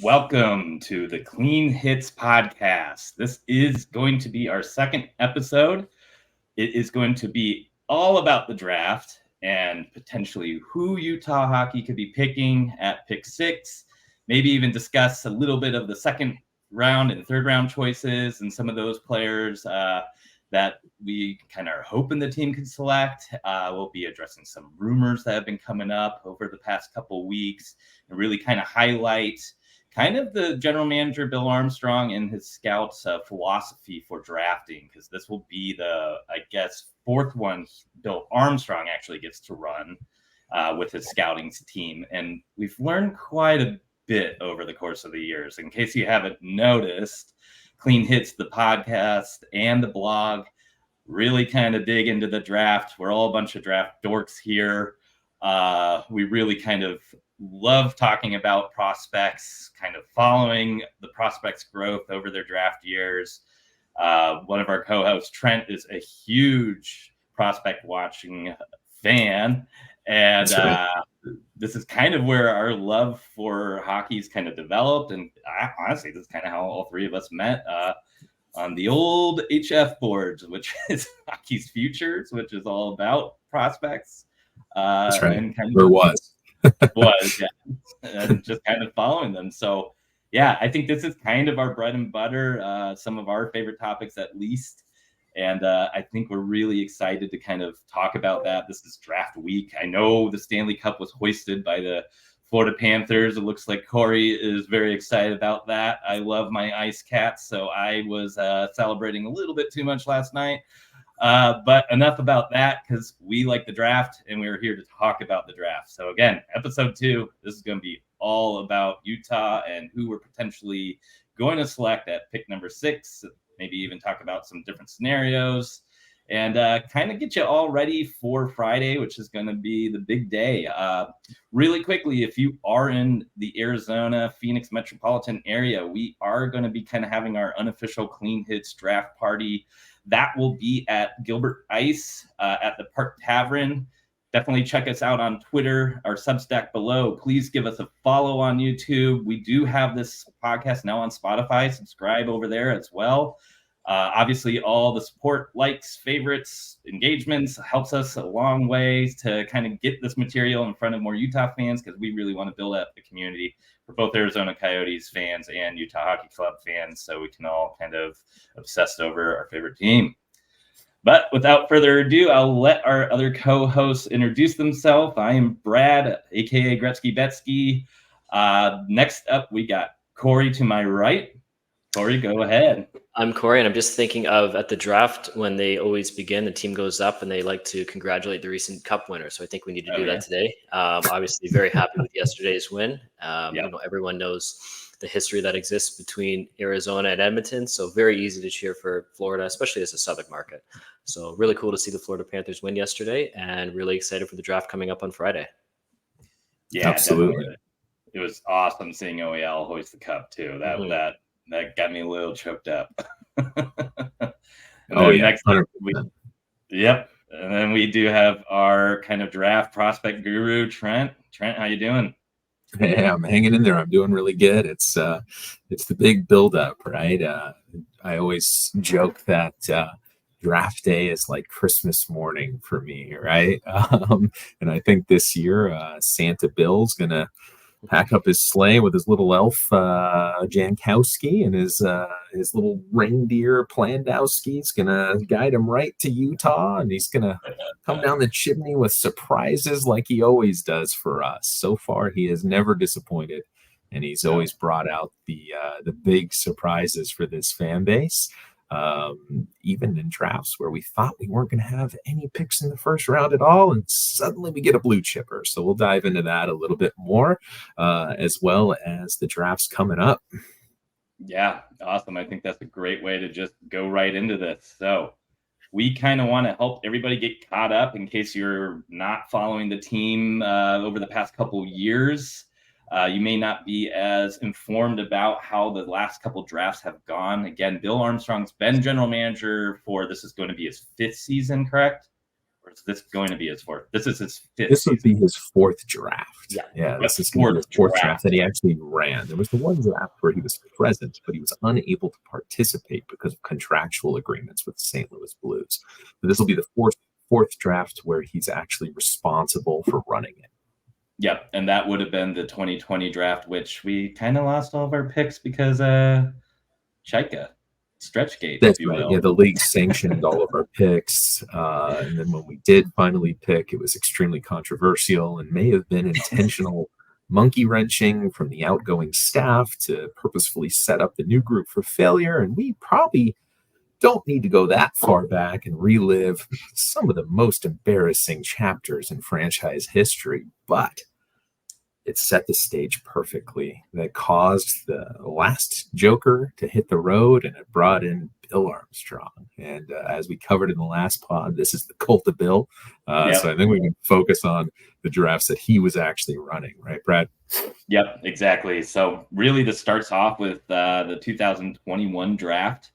Welcome to the Clean Hits podcast. This is going to be our second episode. It is going to be all about the draft and potentially who Utah hockey could be picking at pick 6. Maybe even discuss a little bit of the second round and third round choices and some of those players that we kind of are hoping the team can select. We'll be addressing some rumors that have been coming up over the past couple weeks and really kind of highlight kind of the general manager, Bill Armstrong, and his scouts' philosophy for drafting, because this will be the, fourth one Bill Armstrong actually gets to run with his scouting team. And we've learned quite a bit over the course of the years. In case you haven't noticed, Clean Hits, the podcast and the blog, really kind of dig into the draft. We're all a bunch of draft dorks here. We really kind of love talking about prospects, kind of following the prospects' growth over their draft years. One of our co-hosts, Trent, is a huge prospect watching fan. And this is kind of where our love for hockey's kind of developed. And honestly, this is kind of how all three of us met on the old HF boards, which is Hockey's Futures, which is all about prospects. That's right. And kind of was, yeah, and just kind of following them. So, yeah, I think this is kind of our bread and butter, some of our favorite topics at least. And I think we're really excited to kind of talk about that. This is draft week. I know the Stanley Cup was hoisted by the Florida Panthers. It looks like Corey is very excited about that. I love my Ice Cats, so I was celebrating a little bit too much last night. But enough about that, because we like the draft and we're here to talk about the draft. So again, episode 2, this is going to be all about Utah and who we're potentially going to select at pick number 6, maybe even talk about some different scenarios and kind of get you all ready for Friday, which is going to be the big day. Really quickly, if you are in the Arizona, Phoenix metropolitan area, we are going to be kind of having our unofficial Clean Hits draft party. That will be at Gilbert Ice at the Park Tavern. Definitely check us out on Twitter, our Substack below. Please give us a follow on YouTube. We do have this podcast now on Spotify. Subscribe over there as well. Obviously, all the support, likes, favorites, engagements helps us a long way to kind of get this material in front of more Utah fans, because we really want to build up the community for both Arizona Coyotes fans and Utah Hockey Club fans, so we can all kind of obsess over our favorite team. But without further ado, I'll let our other co-hosts introduce themselves. I am Brad, a.k.a. Gretzky Betsky. Next up, we got Corey to my right. Corey, go ahead. I'm Corey, and I'm just thinking of at the draft when they always begin, the team goes up and they like to congratulate the recent cup winner. So I think we need to do that today. Obviously, very happy with yesterday's win. You know, everyone knows the history that exists between Arizona and Edmonton. So very easy to cheer for Florida, especially as a Southern market. So really cool to see the Florida Panthers win yesterday, and really excited for the draft coming up on Friday. Yeah, absolutely. Definitely. It was awesome seeing OEL hoist the cup too. That got me a little choked up. Next up, and then we do have our kind of draft prospect guru, Trent. Trent, how you doing? Hey, I'm hanging in there. I'm doing really good. It's the big buildup, right? I always joke that draft day is like Christmas morning for me, right? And I think this year Santa Bill's gonna pack up his sleigh with his little elf Jankowski and his little reindeer Plandowski. He's gonna guide him right to Utah, and he's gonna come down the chimney with surprises like he always does for us. So far, he has never disappointed, and he's always brought out the big surprises for this fan base. Even in drafts where we thought we weren't going to have any picks in the first round at all, and suddenly we get a blue chipper. So we'll dive into that a little bit more, as well as the drafts coming up. Yeah, awesome. I think that's a great way to just go right into this. So we kind of want to help everybody get caught up in case you're not following the team over the past couple years. You may not be as informed about how the last couple drafts have gone. Again, Bill Armstrong's been general manager for, this is going to be his 5th season, correct? Or is this going to be his fourth? This is his fifth. This would be his fourth draft. Yeah. This is going to be his fourth draft that he actually ran. There was the one draft where he was present, but he was unable to participate because of contractual agreements with the St. Louis Blues. But this will be the fourth draft where he's actually responsible for running it. Yep, and that would have been the 2020 draft, which we kind of lost all of our picks because Chaika. Stretchgate. That's right. Yeah, the league sanctioned all of our picks. And then when we did finally pick, it was extremely controversial and may have been intentional monkey wrenching from the outgoing staff to purposefully set up the new group for failure. And we probably don't need to go that far back and relive some of the most embarrassing chapters in franchise history, but it set the stage perfectly. That caused the last Joker to hit the road, and it brought in Bill Armstrong. And as we covered in the last pod, this is the cult of Bill. So I think we can focus on the drafts that he was actually running, right, Brad? Yep, exactly. So really this starts off with the 2021 draft.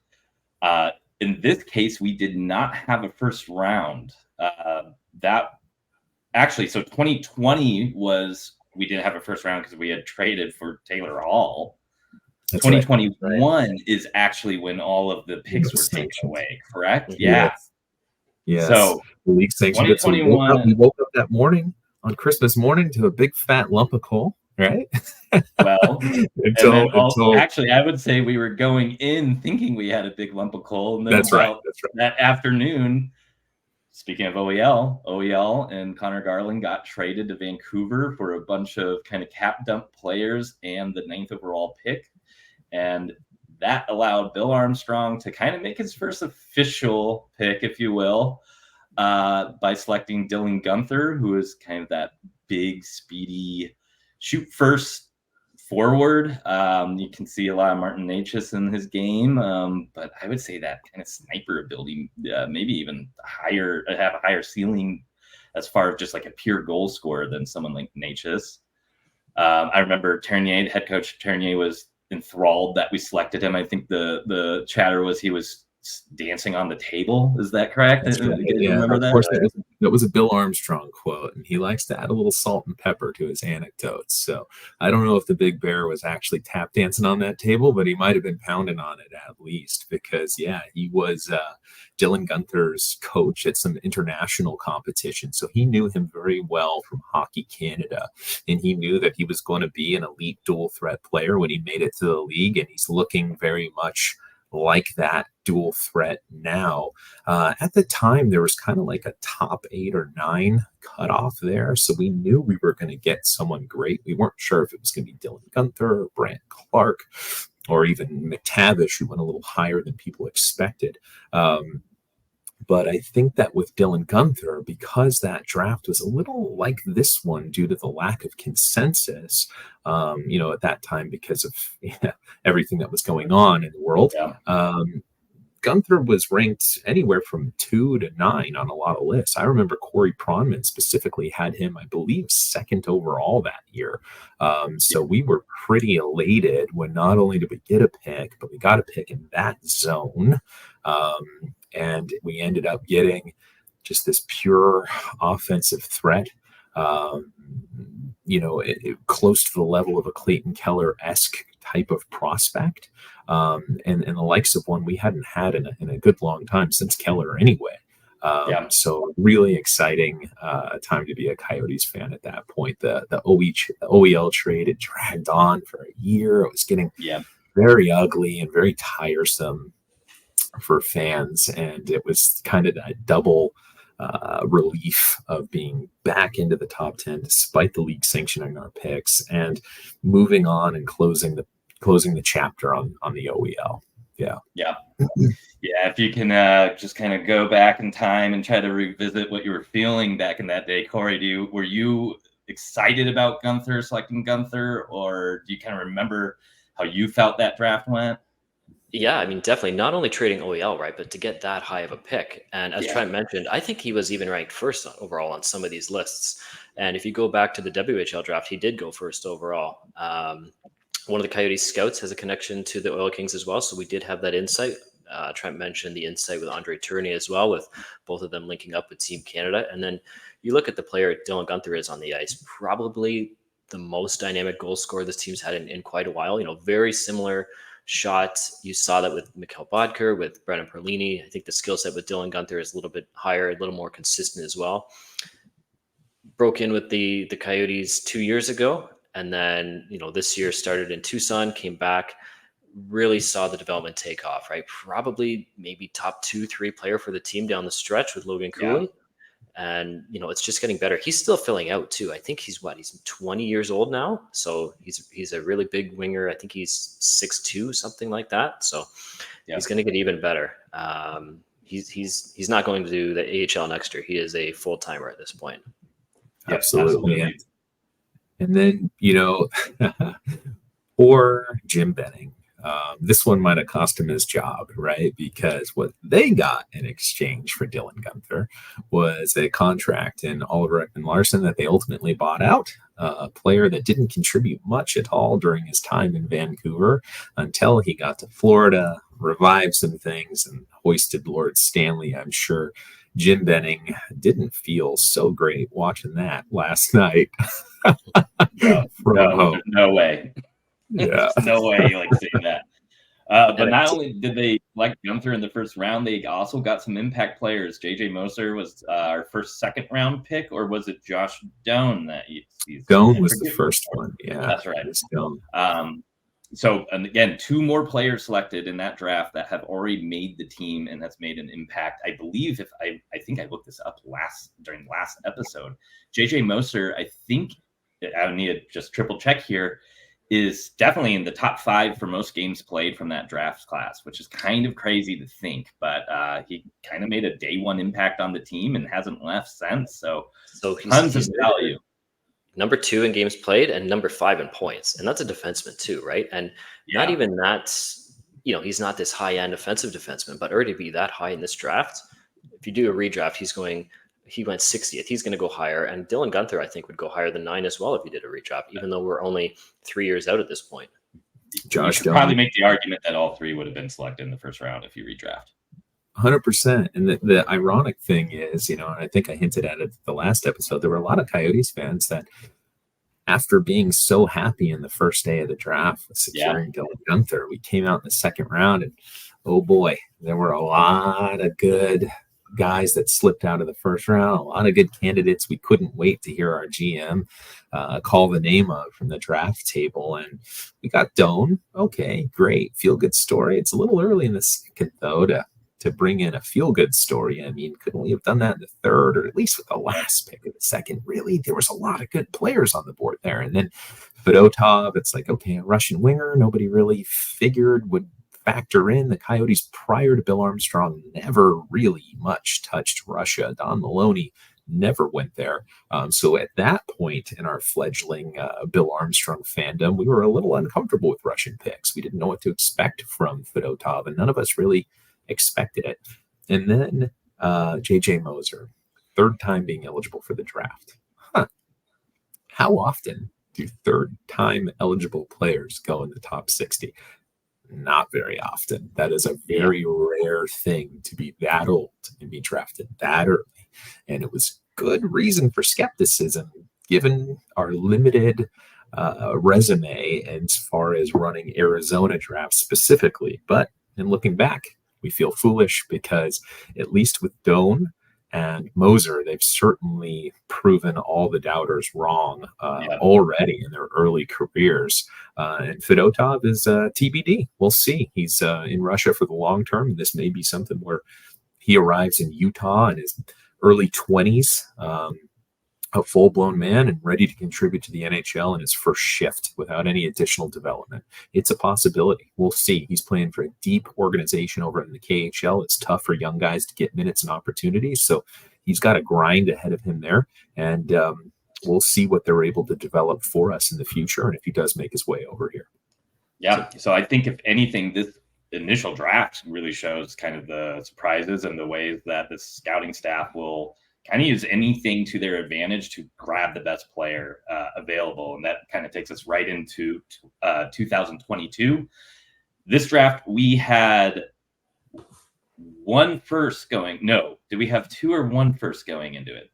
In this case, we did not have a first round. So 2020 was, we didn't have a first round because we had traded for Taylor Hall. That's 2021 right. Is actually when all of the picks were taken away, correct? Yeah. Yes. So the league sanctioned it. So we woke up that morning on Christmas morning to a big fat lump of coal, right? Well, actually, I would say we were going in thinking we had a big lump of coal. And then That's right. That afternoon, speaking of OEL and Connor Garland got traded to Vancouver for a bunch of kind of cap dump players and the 9th overall pick. And that allowed Bill Armstrong to kind of make his first official pick, if you will, by selecting Dylan Guenther, who is kind of that big, speedy, shoot first forward. You can see a lot of Martin Necas in his game, but I would say that kind of sniper ability, maybe even have a higher ceiling as far as just like a pure goal scorer than someone like Necas. I remember Ternier, head coach Ternier, was enthralled that we selected him. I think the chatter was he was dancing on the table. Is that correct? Right. Yeah, remember that? Of course, that was a Bill Armstrong quote, and he likes to add a little salt and pepper to his anecdotes. So I don't know if the Big Bear was actually tap dancing on that table, but he might have been pounding on it at least, because he was Dylan Guenther's coach at some international competition. So he knew him very well from Hockey Canada, and he knew that he was going to be an elite dual threat player when he made it to the league, and he's looking very much like that dual threat now. At the time, there was kind of like a top 8 or 9 cutoff there. So we knew we were going to get someone great. We weren't sure if it was going to be Dylan Guenther or Brant Clark or even McTavish, who went a little higher than people expected. But I think that with Dylan Guenther, because that draft was a little like this one due to the lack of consensus, at that time because of everything that was going on in the world, Guenther was ranked anywhere from 2 to 9 on a lot of lists. I remember Corey Pronman specifically had him, I believe, 2nd overall that year. So we were pretty elated when not only did we get a pick, but we got a pick in that zone. And we ended up getting just this pure offensive threat, close to the level of a Clayton Keller-esque type of prospect, and the likes of one we hadn't had in a good long time since Keller anyway. So really exciting time to be a Coyotes fan at that point. The OEL trade, it dragged on for a year. It was getting very ugly and very tiresome for fans, and it was kind of that double relief of being back into the top 10 despite the league sanctioning our picks and moving on and closing the chapter on the OEL. If you can just kind of go back in time and try to revisit what you were feeling back in that day, Corey, were you excited about selecting Guenther, or do you kind of remember how you felt that draft went? Yeah, I mean, definitely not only trading OEL, right, but to get that high of a pick. And as Trent mentioned, I think he was even ranked 1st overall on some of these lists. And if you go back to the WHL draft, he did go 1st overall. One of the Coyotes scouts has a connection to the Oil Kings as well, so we did have that insight Trent mentioned the insight with Andre Tournier as well, with both of them linking up with Team Canada. And then you look at the player Dylan Guenther is on the ice, probably the most dynamic goal scorer this team's had in quite a while. Very similar shots. You saw that with Mikhail Bodker, with Brennan Perlini. I think the skill set with Dylan Guenther is a little bit higher, a little more consistent as well. Broke in with the Coyotes 2 years ago. And then, this year started in Tucson, came back, really saw the development take off, right? Probably maybe top 2-3 player for the team down the stretch with Logan Cooley. Yeah. And, it's just getting better. He's still filling out too. I think he's 20 years old now. So he's a really big winger. I think he's 6'2", something like that. So he's going to get even better. He's not going to do the AHL next year. He is a full timer at this point. Absolutely. And then, or Jim Benning. This one might have cost him his job, right? Because what they got in exchange for Dylan Guenther was a contract in Oliver Ekman-Larsson that they ultimately bought out, a player that didn't contribute much at all during his time in Vancouver until he got to Florida, revived some things, and hoisted Lord Stanley. I'm sure Jim Benning didn't feel so great watching that last night. No way. Yeah. No way you like seeing that. But not only did they select Guenther in the first round, they also got some impact players. JJ Moser was our first second round pick, or was it Josh Doan that you Doan was the first one. Yeah, that's right. So, and again, 2 more players selected in that draft that have already made the team and has made an impact. I believe I think I looked this up during last episode. JJ Moser, I think I need to just triple check here, is definitely in the top 5 for most games played from that draft class, which is kind of crazy to think, but he kind of made a day 1 impact on the team and hasn't left since. So tons of value. Number 2 in games played and number 5 in points. And that's a defenseman too, right? And not even that's, he's not this high-end offensive defenseman, but already to be that high in this draft, if you do a redraft, he went 60th. He's going to go higher. And Dylan Guenther, I think, would go higher than 9 as well if he did a redraft, even though we're only 3 years out at this point. Josh, you could probably make the argument that all 3 would have been selected in the first round if you redraft. 100%. And the ironic thing is, and I think I hinted at it the last episode, there were a lot of Coyotes fans that, after being so happy in the first day of the draft with securing Dylan Guenther, we came out in the second round and, oh boy, there were a lot of good guys that slipped out of the first round, a lot of good candidates we couldn't wait to hear our GM call the name of from the draft table. And we got Doan. Okay, great. Feel good story. It's a little early in the second, though, to bring in a feel-good story. I mean, couldn't we have done that in the third, or at least with the last pick of the second? Really, there was a lot of good players on the board there. And then Fedotov, it's like, okay, a Russian winger, nobody really figured would factor in. The Coyotes prior to Bill Armstrong never really much touched Russia. Don Maloney never went there. So at that point in our fledgling Bill Armstrong fandom, we were a little uncomfortable with Russian picks. We didn't know what to expect from Fedotov, and none of us really expected it. And then JJ Moser, third time being eligible for the draft. How often do third-time eligible players go in the top 60? Not very often. That is a very rare thing to be that old and be drafted that early. And it was good reason for skepticism, given our limited resume as far as running Arizona drafts specifically. But in looking back, we feel foolish because at least with Doan and Moser, they've certainly proven all the doubters wrong already in their early careers. And Fedotov is TBD. We'll see. He's in Russia for the long term. This may be something where he arrives in Utah in his early 20s, a full-blown man and ready to contribute to the NHL in his first shift without any additional development. It's a possibility. We'll see. He's playing for a deep organization over in the KHL. It's tough for young guys to get minutes and opportunities, so he's got a grind ahead of him there, and we'll see what they're able to develop for us in the future and if he does make his way over here. Yeah, so I think if anything, this initial draft really shows kind of the surprises and the ways that the scouting staff will kind of use anything to their advantage to grab the best player available. And that kind of takes us right into 2022. This draft, we had one first going. No, did we have 2 or 1 first going into it?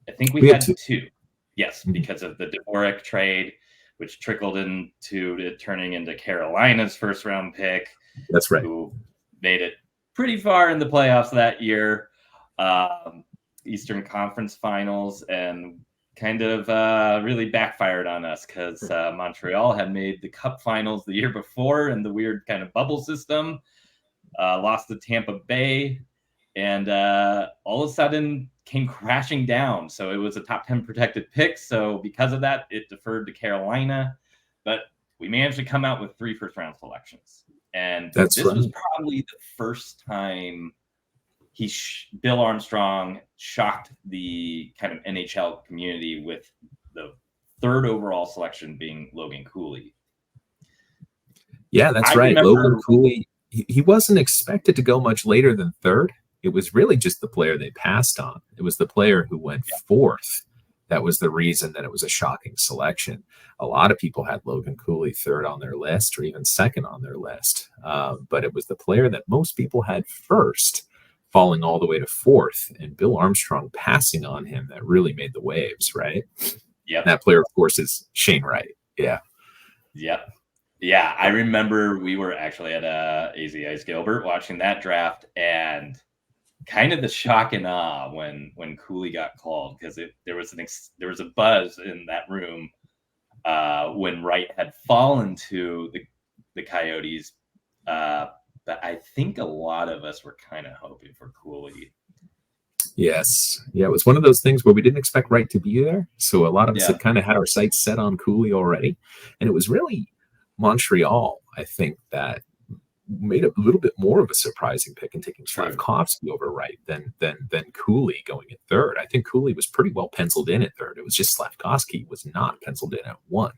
I think we had 2. Yes, because of the Dvorak trade, which trickled into it turning into Carolina's first round pick. That's right. Who made it pretty far in the playoffs that year, Eastern Conference Finals, and kind of really backfired on us because Montreal had made the Cup Finals the year before in the weird kind of bubble system, lost to Tampa Bay, and all of a sudden came crashing down. So it was a top 10 protected pick. So because of that, it deferred to Carolina. But we managed to come out with 3 first-round selections. And this was probably the first time Bill Armstrong shocked the kind of NHL community with the 3rd overall selection being Logan Cooley. Yeah, that's right. Logan Cooley, he wasn't expected to go much later than 3rd. It was really just the player they passed on. It was the player who went 4th. That was the reason that it was a shocking selection. A lot of people had Logan Cooley 3rd on their list or even 2nd on their list. But it was the player that most people had 1st, falling all the way to 4th, and Bill Armstrong passing on him that really made the waves, right? Yeah. That player, of course, is Shane Wright. Yeah. Yep. Yeah. I remember we were actually at AZ Ice Gilbert watching that draft, and kind of the shock and awe when Cooley got called, because there was a buzz in that room when Wright had fallen to the Coyotes. But I think a lot of us were kind of hoping for Cooley. Yes. Yeah, it was one of those things where we didn't expect Wright to be there. So a lot of us had kind of had our sights set on Cooley already. And it was really Montreal, I think, that made a little bit more of a surprising pick and taking Slavkovsky over Wright than Cooley going at 3rd. I think Cooley was pretty well penciled in at 3rd. It was just Slavkovsky was not penciled in at 1.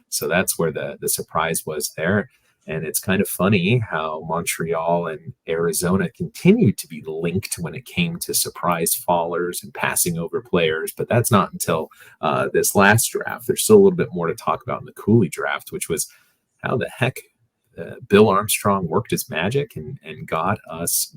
So that's where the surprise was there. And it's kind of funny how Montreal and Arizona continued to be linked when it came to surprise fallers and passing over players. But that's not until this last draft. There's still a little bit more to talk about in the Cooley draft, which was how the heck Bill Armstrong worked his magic and got us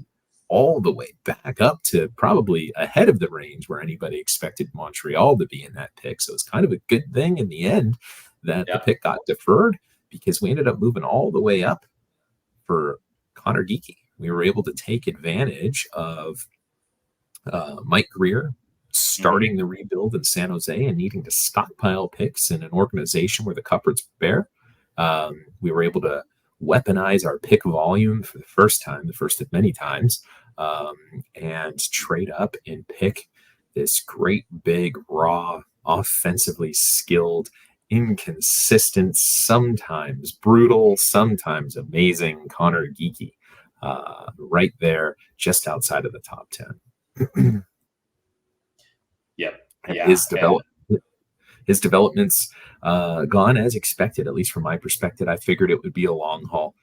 all the way back up to probably ahead of the range where anybody expected Montreal to be in that pick. So it's kind of a good thing in the end that the pick got deferred, because we ended up moving all the way up for Connor Geekie. We were able to take advantage of Mike Greer starting the rebuild in San Jose and needing to stockpile picks in an organization where the cupboard's bare. We were able to weaponize our pick volume for the first time, the first of many times, and trade up and pick this great, big, raw, offensively skilled, inconsistent, sometimes brutal, sometimes amazing Connor Geekie, right there, just outside of the top 10. Yep. His development's gone as expected, at least from my perspective. I figured it would be a long haul,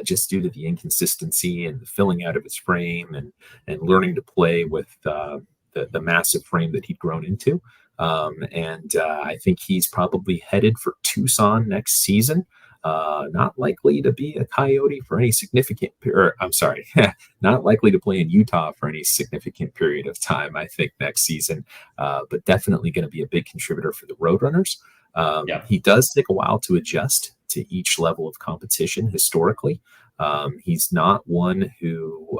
just due to the inconsistency and the filling out of his frame and learning to play with the massive frame that he'd grown into. I think he's probably headed for Tucson next season. Not likely to be a Coyote for any significant not likely to play in Utah for any significant period of time, I think, next season, but definitely going to be a big contributor for the Roadrunners. He does take a while to adjust to each level of competition historically. He's not one who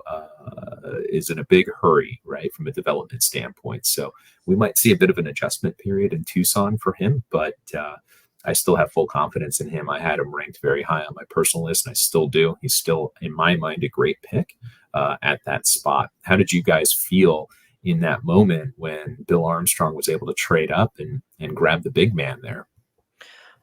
is in a big hurry, right, from a development standpoint. So we might see a bit of an adjustment period in Tucson for him, but I still have full confidence in him. I had him ranked very high on my personal list, and I still do. He's still, in my mind, a great pick at that spot. How did you guys feel in that moment when Bill Armstrong was able to trade up and grab the big man there?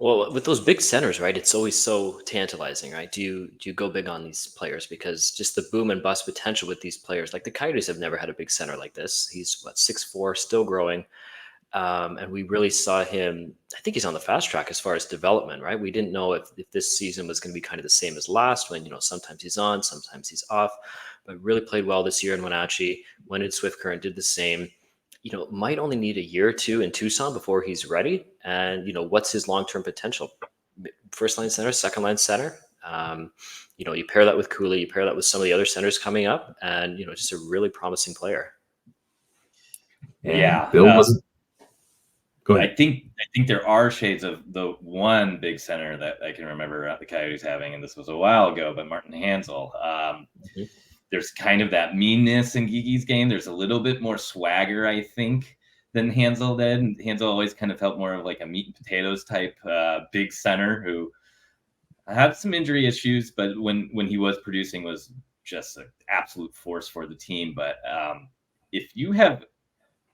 Well, with those big centers, right, it's always so tantalizing, right? Do you go big on these players? Because just the boom and bust potential with these players, like the Coyotes have never had a big center like this. He's 6'4", still growing. And we really saw him, I think he's on the fast track as far as development, right? We didn't know if this season was going to be kind of the same as last, when, sometimes he's on, sometimes he's off, but really played well this year in Wenatchee, went in Swift Current, did the same. Might only need a year or two in Tucson before he's ready. And, what's his long-term potential? First line center, second line center. You pair that with Cooley, you pair that with some of the other centers coming up, and just a really promising player. And Bill wasn't. Go ahead. I think there are shades of the one big center that I can remember the Coyotes having, and this was a while ago, but Martin Hansel. There's kind of that meanness in Geeky's game. There's a little bit more swagger, I think, than Hansel did. And Hansel always kind of felt more of like a meat and potatoes type big center who had some injury issues, but when he was producing was just an absolute force for the team. But if you have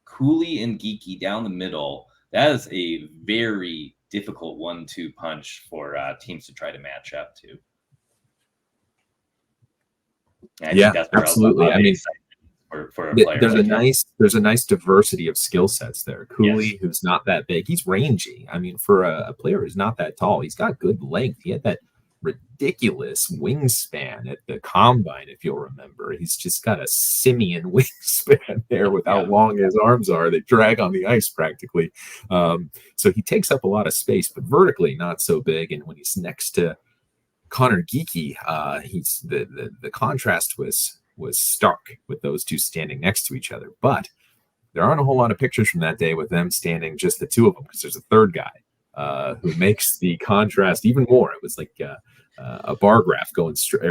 Cooley and Geeky down the middle, that is a very difficult 1-2 punch for teams to try to match up to. Yeah, absolutely. I mean, for a player there's a nice diversity of skill sets there. Cooley, who's not that big, he's rangy. I mean, for a player who's not that tall, he's got good length. He had that ridiculous wingspan at the Combine, if you'll remember. He's just got a simian wingspan there with how long his arms are. They drag on the ice practically. So he takes up a lot of space, but vertically not so big. And when he's next to Connor Geeky, he's the contrast was stark with those two standing next to each other. But there aren't a whole lot of pictures from that day with them standing just the two of them, because there's a third guy who makes the contrast even more. It was like a bar graph going straight,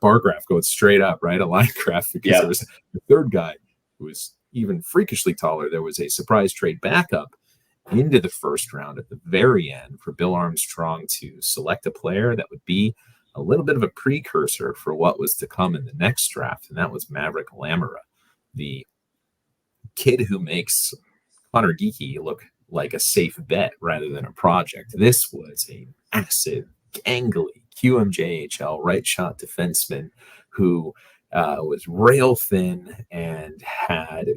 bar graph going straight up, right? A line graph, because there was the third guy who was even freakishly taller. There was a surprise trade backup into the first round at the very end for Bill Armstrong to select a player that would be a little bit of a precursor for what was to come in the next draft, and that was Maverick Lamora, the kid who makes Connor Geeky look like a safe bet rather than a project. This was a massive, gangly QMJHL right shot defenseman who was rail thin and had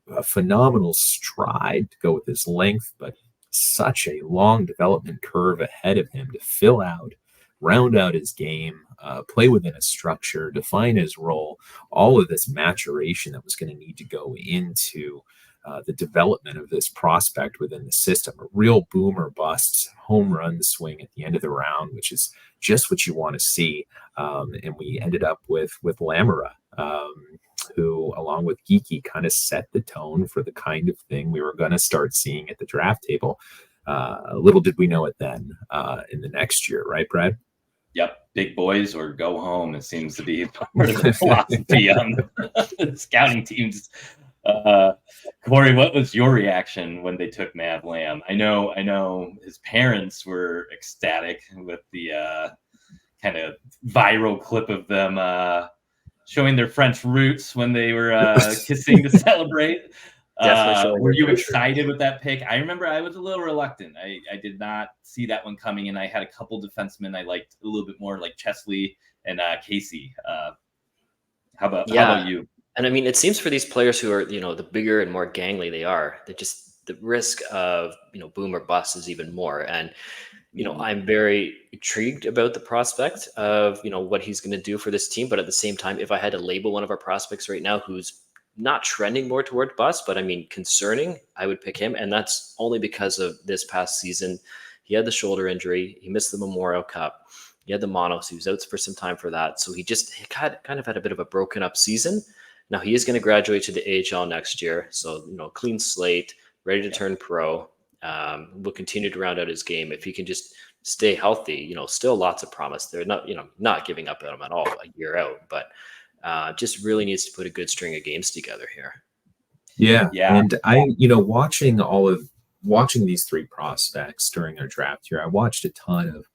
a phenomenal stride to go with his length, but such a long development curve ahead of him to fill out, round out his game, play within a structure, define his role, all of this maturation that was going to need to go into the development of this prospect within the system. A real boom or bust home run swing at the end of the round, which is just what you want to see. And we ended up with Lamora, who, along with Geeky, kind of set the tone for the kind of thing we were going to start seeing at the draft table. Little did we know it then in the next year, right, Brad? Yep. Big boys or go home. It seems to be part of the philosophy on the scouting teams. Corey, what was your reaction when they took Mav Lamb? I know his parents were ecstatic with the kind of viral clip of them showing their French roots when they were kissing to celebrate. Were you excited with that pick? I remember I was a little reluctant. I did not see that one coming, and I had a couple defensemen I liked a little bit more, like Chesley and Casey. How about you? And I mean, it seems for these players who are, the bigger and more gangly they are, that just the risk of, boom or bust is even more. And, I'm very intrigued about the prospect of, what he's going to do for this team. But at the same time, if I had to label one of our prospects right now who's not trending more toward bust, but I mean, concerning, I would pick him. And that's only because of this past season. He had the shoulder injury. He missed the Memorial Cup. He had the mono, so he was out for some time for that. So he kind of had a bit of a broken up season. Now he is going to graduate to the AHL next year. So, clean slate, ready to turn pro. Will continue to round out his game. If he can just stay healthy, still lots of promise. They're not giving up on him at all a year out, but just really needs to put a good string of games together here. Yeah. And I, watching these three prospects during their draft year, I watched a ton of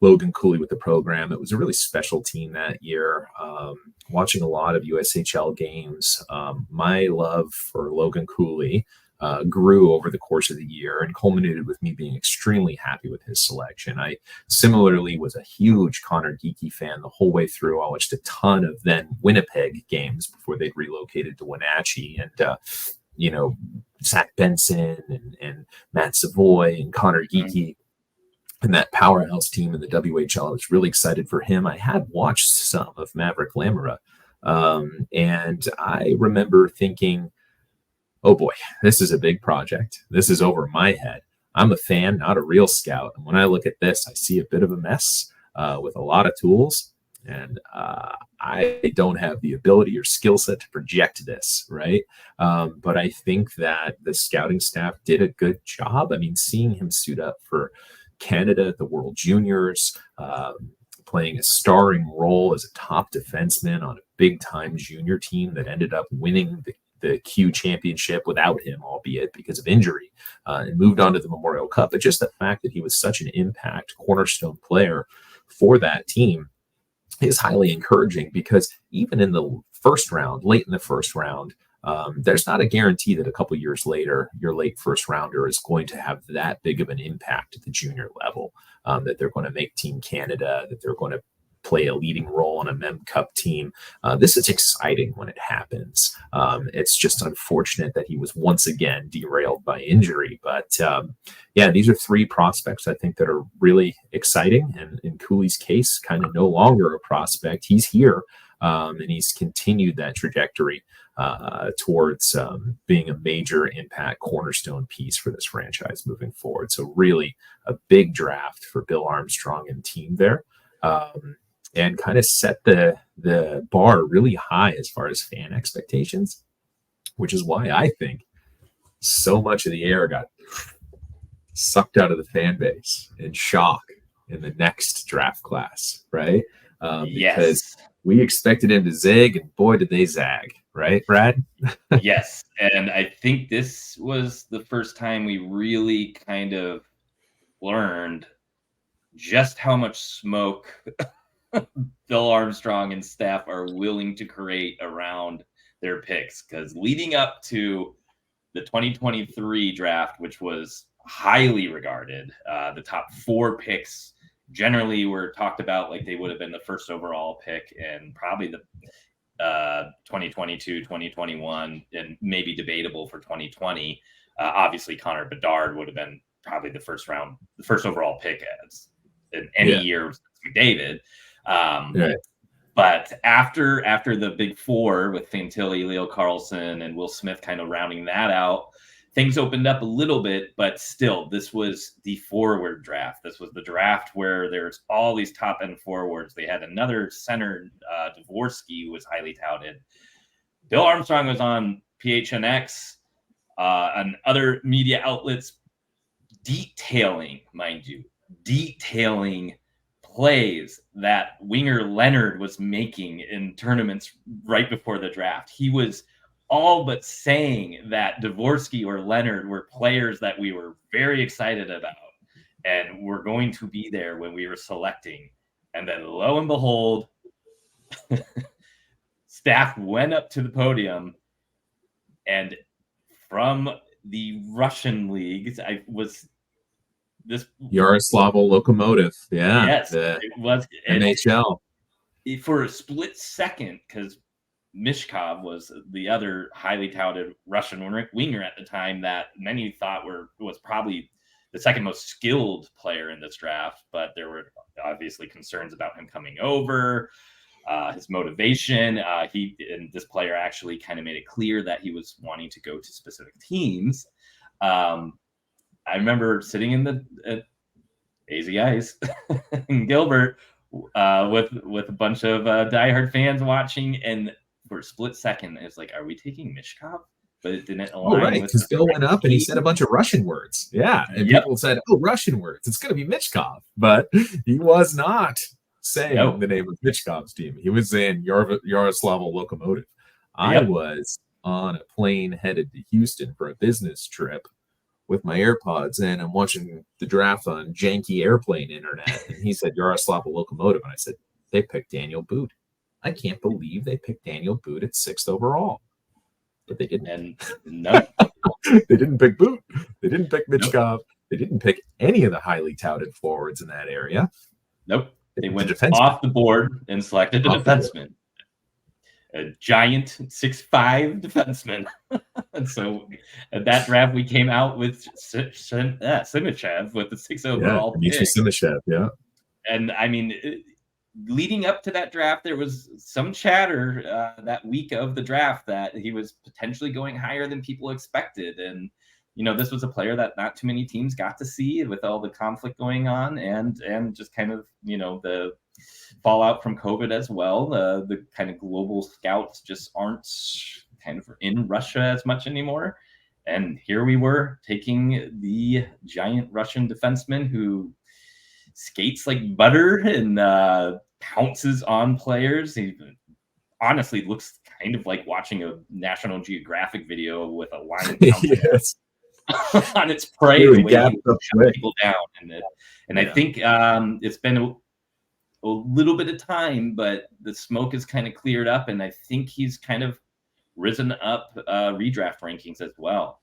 Logan Cooley with the program. It was a really special team that year. Watching a lot of USHL games. My love for Logan Cooley grew over the course of the year and culminated with me being extremely happy with his selection. I similarly was a huge Connor Geeky fan the whole way through. I watched a ton of then Winnipeg games before they'd relocated to Wenatchee, and Zach Benson and Matt Savoy and Connor Geeky. And that powerhouse team in the WHL, I was really excited for him. I had watched some of Maverick Lamora, and I remember thinking, oh boy, this is a big project. This is over my head. I'm a fan, not a real scout. And when I look at this, I see a bit of a mess. with a lot of tools. And I don't have the ability or skill set to project this, right? But I think that the scouting staff did a good job. I mean, seeing him suit up for Canada at the World Juniors, playing a starring role as a top defenseman on a big-time junior team that ended up winning the Q championship without him, albeit because of injury, and moved on to the Memorial Cup. But just the fact that he was such an impact cornerstone player for that team is highly encouraging, because even in the first round, late in the first round, there's not a guarantee that a couple years later, your late first rounder is going to have that big of an impact at the junior level, that they're going to make Team Canada, that they're going to play a leading role on a Mem Cup team. This is exciting when it happens. It's just unfortunate that he was once again derailed by injury. But yeah, these are three prospects I think that are really exciting. And in Cooley's case, kind of no longer a prospect. He's here, and he's continued that trajectory towards being a major impact cornerstone piece for this franchise moving forward. So really a big draft for Bill Armstrong and team there. And kind of set the bar really high as far as fan expectations, which is why I think so much of the air got sucked out of the fan base in shock in the next draft class, right? Because we expected him to zig, and boy, did they zag, right, Brad? Yes, and I think this was the first time we really kind of learned just how much smoke Bill Armstrong and staff are willing to create around their picks. Because leading up to the 2023 draft, which was highly regarded, the top 4 picks generally were talked about like they would have been the first overall pick, and probably the 2022, 2021, and maybe debatable for 2020. Obviously, Connor Bedard would have been probably the first overall pick as in any year since McDavid. Right. But after the big 4 with Fantilli, Leo Carlson, and Will Smith kind of rounding that out, things opened up a little bit, but still, this was the forward draft. This was the draft where there's all these top end forwards. They had another center, Dvorsky, who was highly touted. Bill Armstrong was on PHNX and other media outlets detailing plays that winger Leonard was making in tournaments right before the draft. He was all but saying that Dvorsky or Leonard were players that we were very excited about and were going to be there when we were selecting. And then lo and behold, staff went up to the podium, and from the Russian leagues, Yaroslavl Lokomotiv. Yeah. Yes, it was NHL. For a split second, because Mishkov was the other highly touted Russian winger at the time that many thought was probably the second most skilled player in this draft, but there were obviously concerns about him coming over, his motivation. And this player actually kind of made it clear that he was wanting to go to specific teams. I remember sitting in the AZ Ice in Gilbert with a bunch of diehard fans watching, and for a split second, it's like, are we taking Mishkov? But it didn't align. Oh, right, because Bill went up and he said a bunch of Russian words. Yeah, and people said, oh, Russian words. It's going to be Mishkov. But he was not saying the name of Mishkov's team. He was saying Yaroslavl Lokomotiv. I was on a plane headed to Houston for a business trip with my AirPods in. I'm watching the draft on janky airplane internet. And he said Yaroslavl Lokomotiv. And I said, they picked Daniel Boot. I can't believe they picked Daniel Boot at 6th overall. But they didn't. And no, they didn't pick Boot. They didn't pick Mishkov. They didn't pick any of the highly touted forwards in that area. Nope. They went off the board and selected a defenseman. A giant 6'5" defenseman. And so at that draft, we came out with Simachev with the 6th overall pick. Simachev, yeah. And I mean, leading up to that draft, there was some chatter that week of the draft that he was potentially going higher than people expected. And this was a player that not too many teams got to see with all the conflict going on and just kind of, the fallout from COVID as well. The kind of global scouts just aren't kind of in Russia as much anymore. And here we were taking the giant Russian defenseman who skates like butter and pounces on players. He honestly looks kind of like watching a National Geographic video with a lion Yes. on its prey, Really the way he shut people down. And I think it's been a little bit of time, but the smoke is kind of cleared up, and I think he's kind of risen up redraft rankings as well.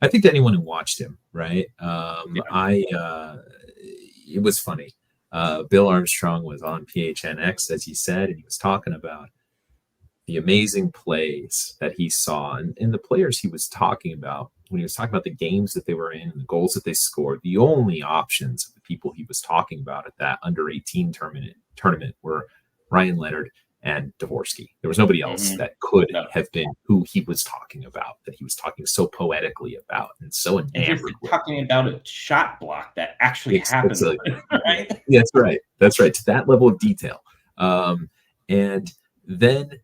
I think anyone who watched him, right? It was funny. Bill Armstrong was on PHNX, as he said, and he was talking about the amazing plays that he saw, and the players he was talking about when he was talking about the games that they were in and the goals that they scored. The only options of the people he was talking about at that under 18 tournament were Ryan Leonard and Dvorsky. There was nobody else that could have been who he was talking about, that he was talking so poetically about and so enamored with. Talking about a shot block that actually happens. Right? Yeah, that's right. That's right. To that level of detail. And then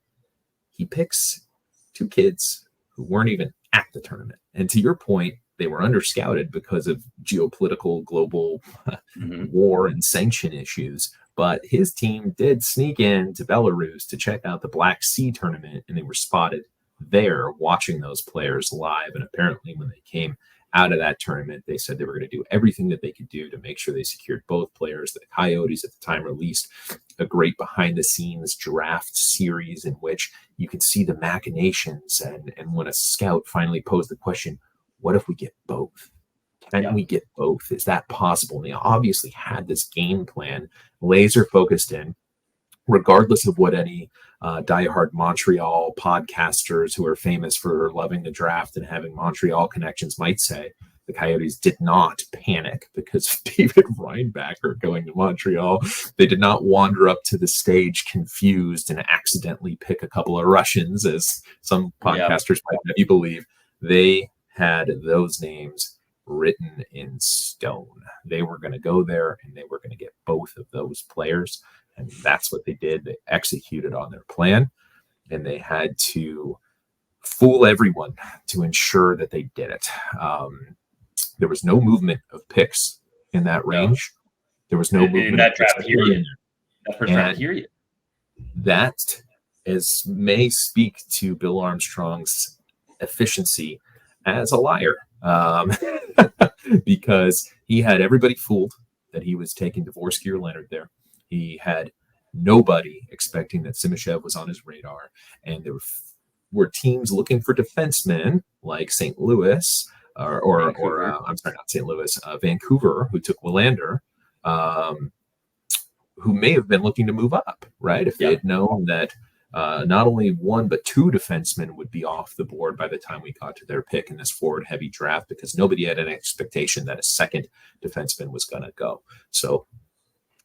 he picks two kids who weren't even at the tournament. And to your point, they were underscouted because of geopolitical global war and sanction issues. But his team did sneak into Belarus to check out the Black Sea tournament, and they were spotted there watching those players live. And apparently when they came out of that tournament, they said they were going to do everything that they could do to make sure they secured both players. The Coyotes at the time released a great behind-the-scenes draft series in which you could see the machinations. And when a scout finally posed the question, what if we get both? Can we get both? Is that possible? And they obviously had this game plan, laser focused in, regardless of what any diehard Montreal podcasters who are famous for loving the draft and having Montreal connections might say. The Coyotes did not panic because of David Reinbacher going to Montreal. They did not wander up to the stage confused and accidentally pick a couple of Russians, as some podcasters might have you believe. They had those names written in stone. They were going to go there and they were going to get both of those players. And that's what they did. They executed on their plan, and they had to fool everyone to ensure that they did it. There was no movement of picks in that range. There was no movement in that draft period. That first round period. That may speak to Bill Armstrong's efficiency as a liar, because he had everybody fooled that he was taking Dvorsky or Leonard there. He had nobody expecting that Simashev was on his radar, and there were teams looking for defensemen like St. Louis or I'm sorry, not St. Louis, Vancouver, who took Willander, who may have been looking to move up, right? If they had known that not only one but two defensemen would be off the board by the time we got to their pick in this forward-heavy draft, because nobody had an expectation that a second defenseman was going to go. So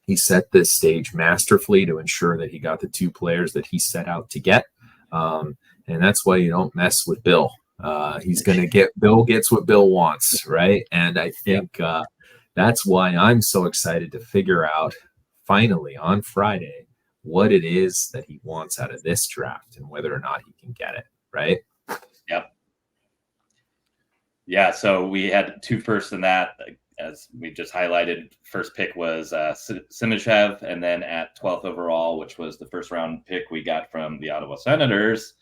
he set this stage masterfully to ensure that he got the two players that he set out to get. And that's why you don't mess with Bill. He's going to get, Bill gets what Bill wants, right? And I think that's why I'm so excited to figure out finally on Friday what it is that he wants out of this draft and whether or not he can get it, right? Yep. Yeah, so we had two firsts in that. As we just highlighted, first pick was Simashev, and then at 12th overall, which was the first round pick we got from the Ottawa Senators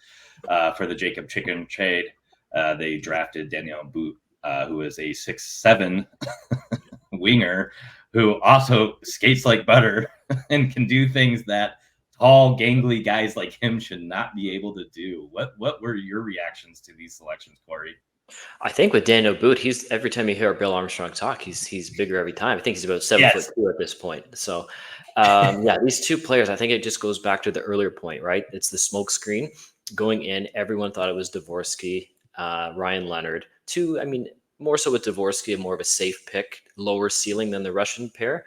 for the Jacob Chicken trade, they drafted Daniel Boot, who is a 6'7" winger who also skates like butter and can do things that tall, gangly guys like him should not be able to do. What were your reactions to these selections, Corey? I think with Daniel Boot, he's every time you hear Bill Armstrong talk, he's bigger every time. I think he's about 7'2" at this point. So, these two players, I think it just goes back to the earlier point, right? It's the smoke screen going in. Everyone thought it was Dvorsky, Ryan Leonard. More so with Dvorsky, more of a safe pick, lower ceiling than the Russian pair.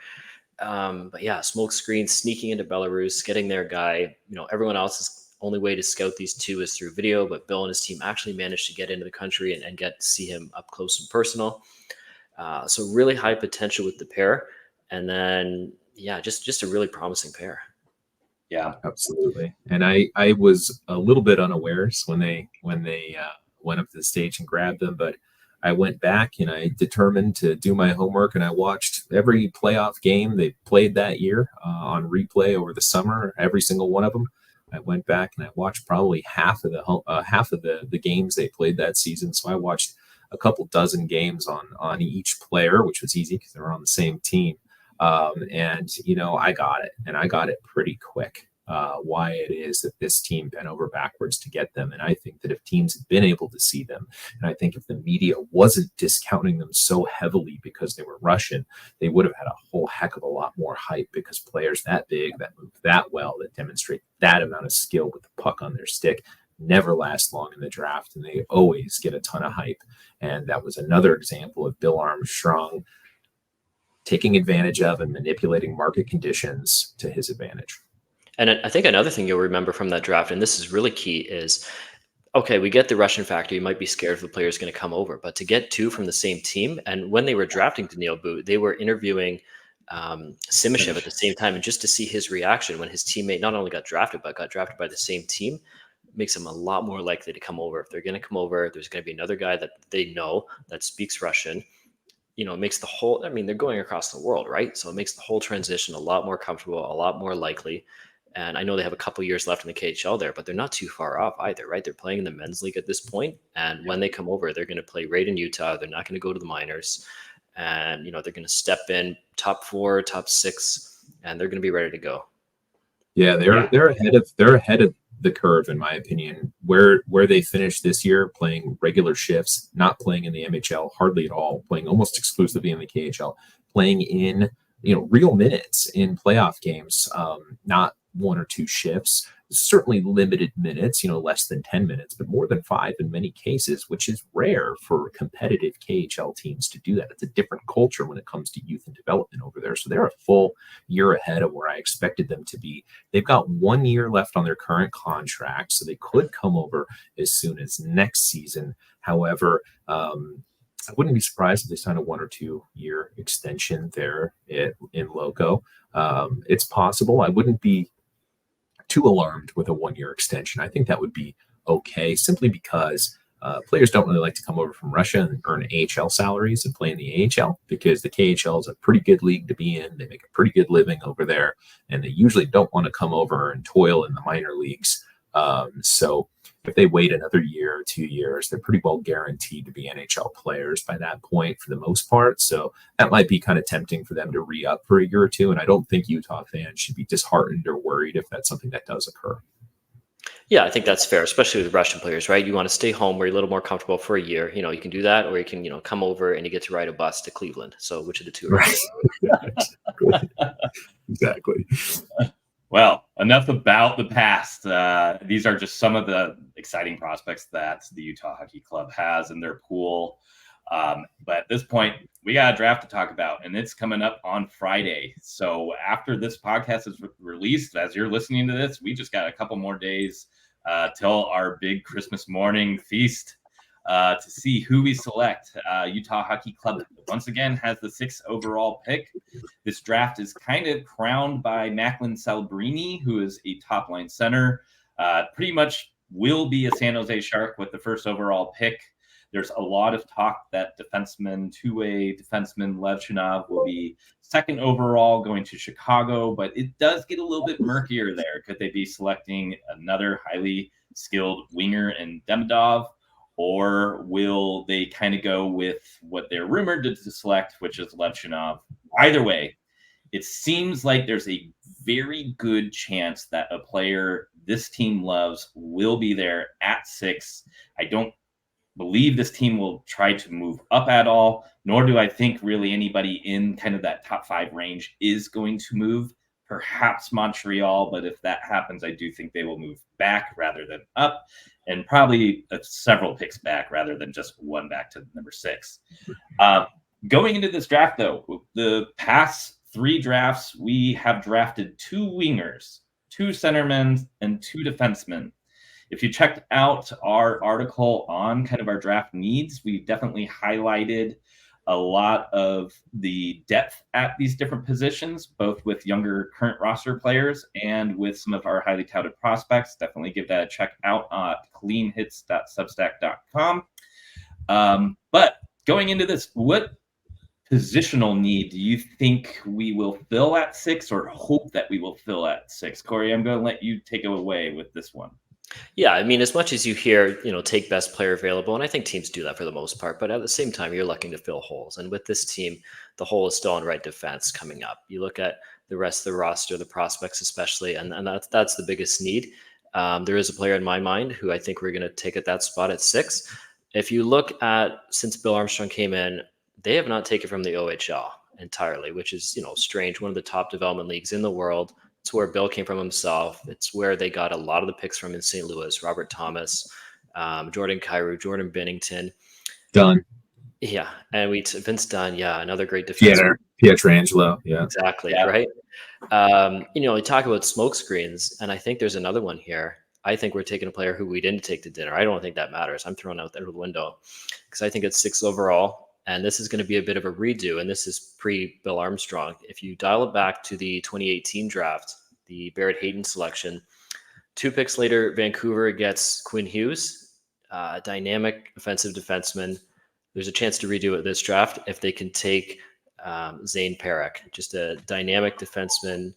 But yeah, smoke screen, sneaking into Belarus, getting their guy. Everyone else is Only way to scout these two is through video, but Bill and his team actually managed to get into the country and get to see him up close and personal. So really high potential with the pair. And then, yeah, just a really promising pair. Yeah, absolutely. And I was a little bit unawares when they went up to the stage and grabbed them, but I went back and I determined to do my homework, and I watched every playoff game they played that year on replay over the summer, every single one of them. I went back and I watched probably half of the games they played that season. So I watched a couple dozen games on each player, which was easy because they were on the same team. And I got it, and I got it pretty quick. Why it is that this team bent over backwards to get them. And I think that if teams had been able to see them, and I think if the media wasn't discounting them so heavily because they were Russian, they would have had a whole heck of a lot more hype, because players that big, that move that well, that demonstrate that amount of skill with the puck on their stick never last long in the draft, and they always get a ton of hype. And that was another example of Bill Armstrong taking advantage of and manipulating market conditions to his advantage. And I think another thing you'll remember from that draft, and this is really key, is, okay, we get the Russian factor. You might be scared if the player is going to come over, but to get two from the same team, and when they were drafting Daniil But, they were interviewing Simashev at the same time, and just to see his reaction when his teammate not only got drafted, but got drafted by the same team, makes them a lot more likely to come over. If they're going to come over, there's going to be another guy that they know that speaks Russian. It makes the whole, they're going across the world, right? So it makes the whole transition a lot more comfortable, a lot more likely. And I know they have a couple years left in the KHL there, but they're not too far off either, right? They're playing in the men's league at this point. And when they come over, they're going to play right in Utah. They're not going to go to the minors. And, they're going to step in top 4, top 6, and they're going to be ready to go. Yeah, they're ahead of the curve, in my opinion, where they finished this year playing regular shifts, not playing in the MHL hardly at all, playing almost exclusively in the KHL, playing in real minutes in playoff games, not 1 or 2 shifts, certainly limited minutes, less than 10 minutes, but more than 5 in many cases, which is rare for competitive KHL teams to do that. It's a different culture when it comes to youth and development over there. So they're a full year ahead of where I expected them to be. They've got 1 year left on their current contract, so they could come over as soon as next season. However, I wouldn't be surprised if they signed a 1 or 2 year extension there in Loco. It's possible. I wouldn't be too alarmed with a 1 year extension. I think that would be okay, simply because players don't really like to come over from Russia and earn AHL salaries and play in the AHL, because the KHL is a pretty good league to be in. They make a pretty good living over there, and they usually don't want to come over and toil in the minor leagues. So if they wait another year or 2 years, they're pretty well guaranteed to be NHL players by that point for the most part. So that might be kind of tempting for them to re-up for a year or two. And I don't think Utah fans should be disheartened or worried if that's something that does occur. Yeah, I think that's fair, especially with Russian players, right? You want to stay home where you're a little more comfortable for a year. You can do that, or you can, come over and you get to ride a bus to Cleveland. So which of the two? Right. Exactly. Well, enough about the past. These are just some of the exciting prospects that the Utah Hockey Club has in their pool. But at this point, we got a draft to talk about, and it's coming up on Friday. So after this podcast is released, as you're listening to this, we just got a couple more days till our big Christmas morning feast to see who we select. Utah Hockey Club once again has the 6th overall pick. This draft is kind of crowned by Macklin Salbrini, who is a top-line center. Pretty much will be a San Jose Shark with the 1st overall pick. There's a lot of talk that two-way defenseman Levchinov will be 2nd overall going to Chicago, but it does get a little bit murkier there. Could they be selecting another highly skilled winger in Demidov? Or will they kind of go with what they're rumored to select, which is Levchinov? Either way, it seems like there's a very good chance that a player this team loves will be there at 6. I don't believe this team will try to move up at all, nor do I think really anybody in kind of that top 5 range is going to move. Perhaps Montreal, but if that happens, I do think they will move back rather than up, and probably several picks back rather than just one back to number 6. Going into this draft, though, the past 3 drafts, we have drafted 2 wingers 2 centermen, and 2 defensemen. If you checked out our article on kind of our draft needs, we definitely highlighted a lot of the depth at these different positions, both with younger current roster players and with some of our highly touted prospects. Definitely give that a check out at cleanhits.substack.com. But going into this, what positional need do you think we will fill at 6 or hope that we will fill at 6? Corey, I'm going to let you take it away with this one. Yeah, I mean, as much as you hear, take best player available, and I think teams do that for the most part, but at the same time, you're looking to fill holes. And with this team, the hole is still on right defense coming up. You look at the rest of the roster, the prospects especially, and that's the biggest need. There is a player in my mind who I think we're going to take at that spot at 6. If you look at, since Bill Armstrong came in, they have not taken from the OHL entirely, which is, strange. One of the top development leagues in the world. It's where Bill came from himself. It's where they got a lot of the picks from in St. Louis. Robert Thomas, Jordan Kyrou, Jordan Bennington. Dunn. Yeah. And Vince Dunn. Yeah. Another great defenseman. Pietrangelo. Yeah. Exactly. Yeah. Right. We talk about smoke screens, and I think there's another one here. I think we're taking a player who we didn't take to dinner. I don't think that matters. I'm throwing out there the window because I think it's 6 overall. And this is going to be a bit of a redo, and this is pre-Bill Armstrong. If you dial it back to the 2018 draft, the Barrett Hayton selection, 2 picks later, Vancouver gets Quinn Hughes, dynamic offensive defenseman. There's a chance to redo it this draft if they can take Zane Parekh, just a dynamic defenseman.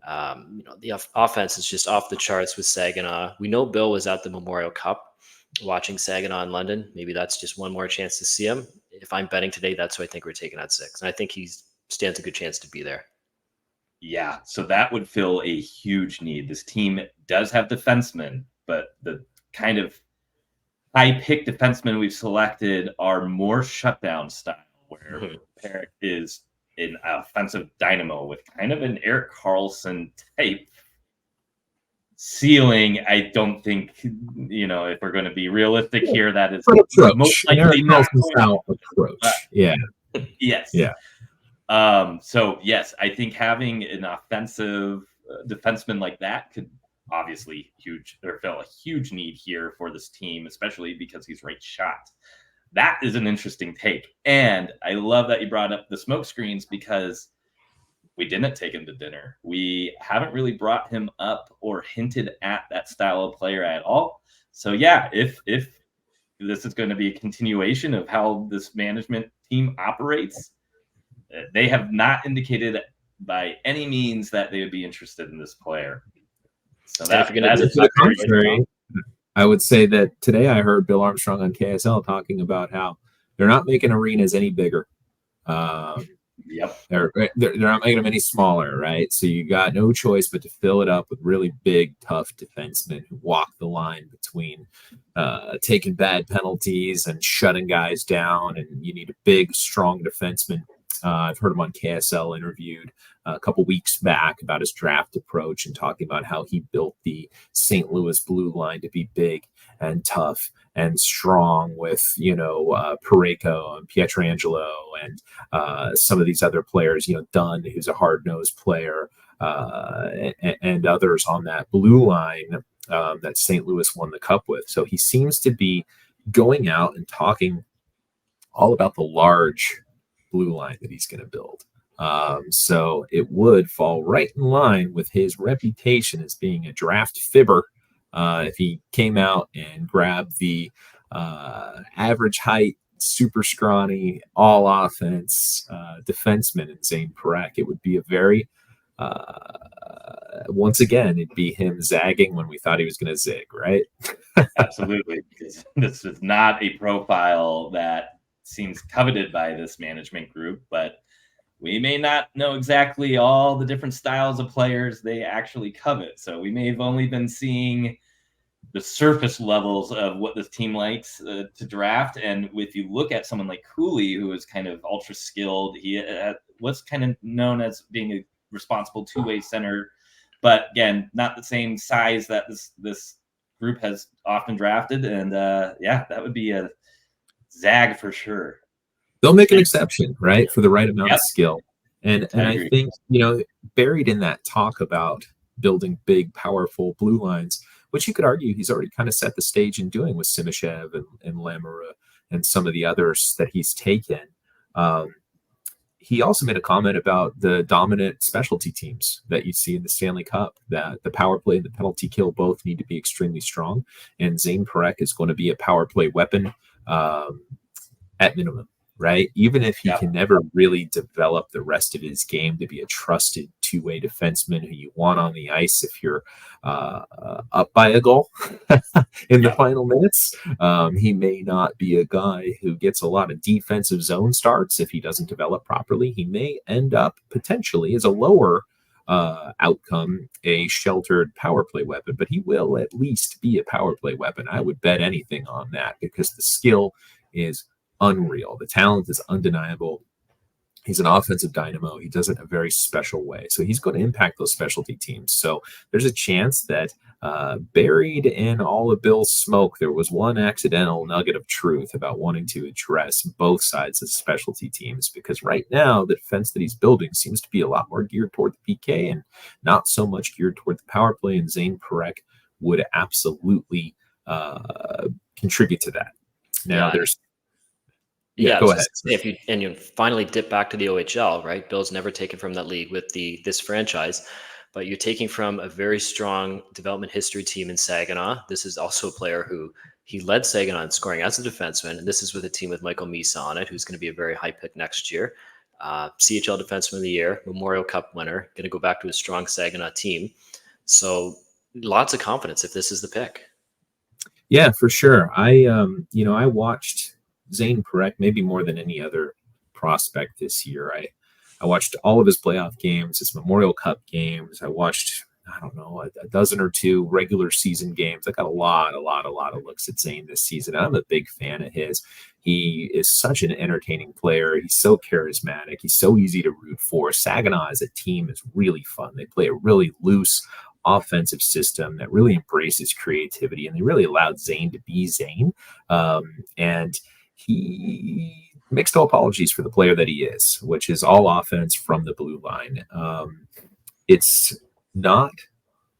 The offense is just off the charts with Saginaw. We know Bill was at the Memorial Cup watching Saginaw in London. Maybe that's just one more chance to see him. If I'm betting today, that's who I think we're taking at 6. And I think he stands a good chance to be there. Yeah, so that would fill a huge need. This team does have defensemen, but the kind of high-pick defensemen we've selected are more shutdown style, where Parekh is an offensive dynamo with kind of an Erik Karlsson type ceiling. I don't think, if we're going to be realistic here, that is most likely not approach. Yeah. Yes. Yeah. So yes, I think having an offensive defenseman like that could obviously fill a huge need here for this team, especially because he's right shot. That is an interesting take. And I love that you brought up the smoke screens because we didn't take him to dinner. We haven't really brought him up or hinted at that style of player at all. So yeah, if this is going to be a continuation of how this management team operates, they have not indicated by any means that they would be interested in this player. So that is to the contrary. I would say that today I heard Bill Armstrong on KSL talking about how they're not making arenas any bigger. Yep. They're not making them any smaller, right? So you got no choice but to fill it up with really big, tough defensemen who walk the line between taking bad penalties and shutting guys down. And you need a big, strong defenseman. I've heard him on KSL interviewed a couple weeks back about his draft approach and talking about how he built the St. Louis blue line to be big and tough and strong with, Parayko and Pietrangelo and some of these other players, Dunn, who's a hard-nosed player, and others on that blue line that St. Louis won the cup with. So he seems to be going out and talking all about the large blue line that he's going to build. So it would fall right in line with his reputation as being a draft fibber if he came out and grabbed the average height, super scrawny, all offense defenseman in Zane Parekh. It would be a very once again, it'd be him zagging when we thought he was going to zig, right? Absolutely. This is not a profile that seems coveted by this management group, but we may not know exactly all the different styles of players they actually covet. So we may have only been seeing the surface levels of what this team likes to draft. And if you look at someone like Cooley, who is kind of ultra skilled, he was kind of known as being a responsible two-way center, but again, not the same size that this group has often drafted. And that would be a zag for sure. They'll make an exception, right, for the right amount of skill. And I think, buried in that talk about building big, powerful blue lines, which you could argue he's already kind of set the stage in doing with Simashev and Lamoureux and some of the others that he's taken. He also made a comment about the dominant specialty teams that you see in the Stanley Cup, that the power play and the penalty kill both need to be extremely strong. And Zane Parekh is going to be a power play weapon at minimum, right? Even if he can never really develop the rest of his game to be a trusted two-way defenseman who you want on the ice if you're up by a goal in the final minutes. He may not be a guy who gets a lot of defensive zone starts if he doesn't develop properly. He may end up potentially as a lower outcome, a sheltered power play weapon, but he will at least be a power play weapon. I would bet anything on that because the skill is unreal. The talent is undeniable. He's an offensive dynamo. He does it in a very special way. So he's going to impact those specialty teams. So there's a chance that buried in all of Bill's smoke, there was one accidental nugget of truth about wanting to address both sides of specialty teams, because right now the defense that he's building seems to be a lot more geared toward the PK and not so much geared toward the power play. And Zane Parekh would absolutely contribute to that. Now there's go ahead. If you finally dip back to the OHL, right? Bill's never taken from that league with this franchise, but you're taking from a very strong development history team in Saginaw. This is also a player who he led Saginaw in scoring as a defenseman, and this is with a team with Michael Misa on it, who's going to be a very high pick next year. CHL Defenseman of the Year, Memorial Cup winner, going to go back to a strong Saginaw team. So lots of confidence if this is the pick. Yeah, for sure. I watched Zane Parekh maybe more than any other prospect this year. I watched all of his playoff games, his Memorial Cup games. I watched, a dozen or two regular season games. I got a lot of looks at Zane this season. I'm a big fan of his. He is such an entertaining player. He's so charismatic. He's so easy to root for. Saginaw as a team is really fun. They play a really loose offensive system that really embraces creativity, and they really allowed Zane to be Zane. And he makes no apologies for the player that he is, which is all offense from the blue line. It's not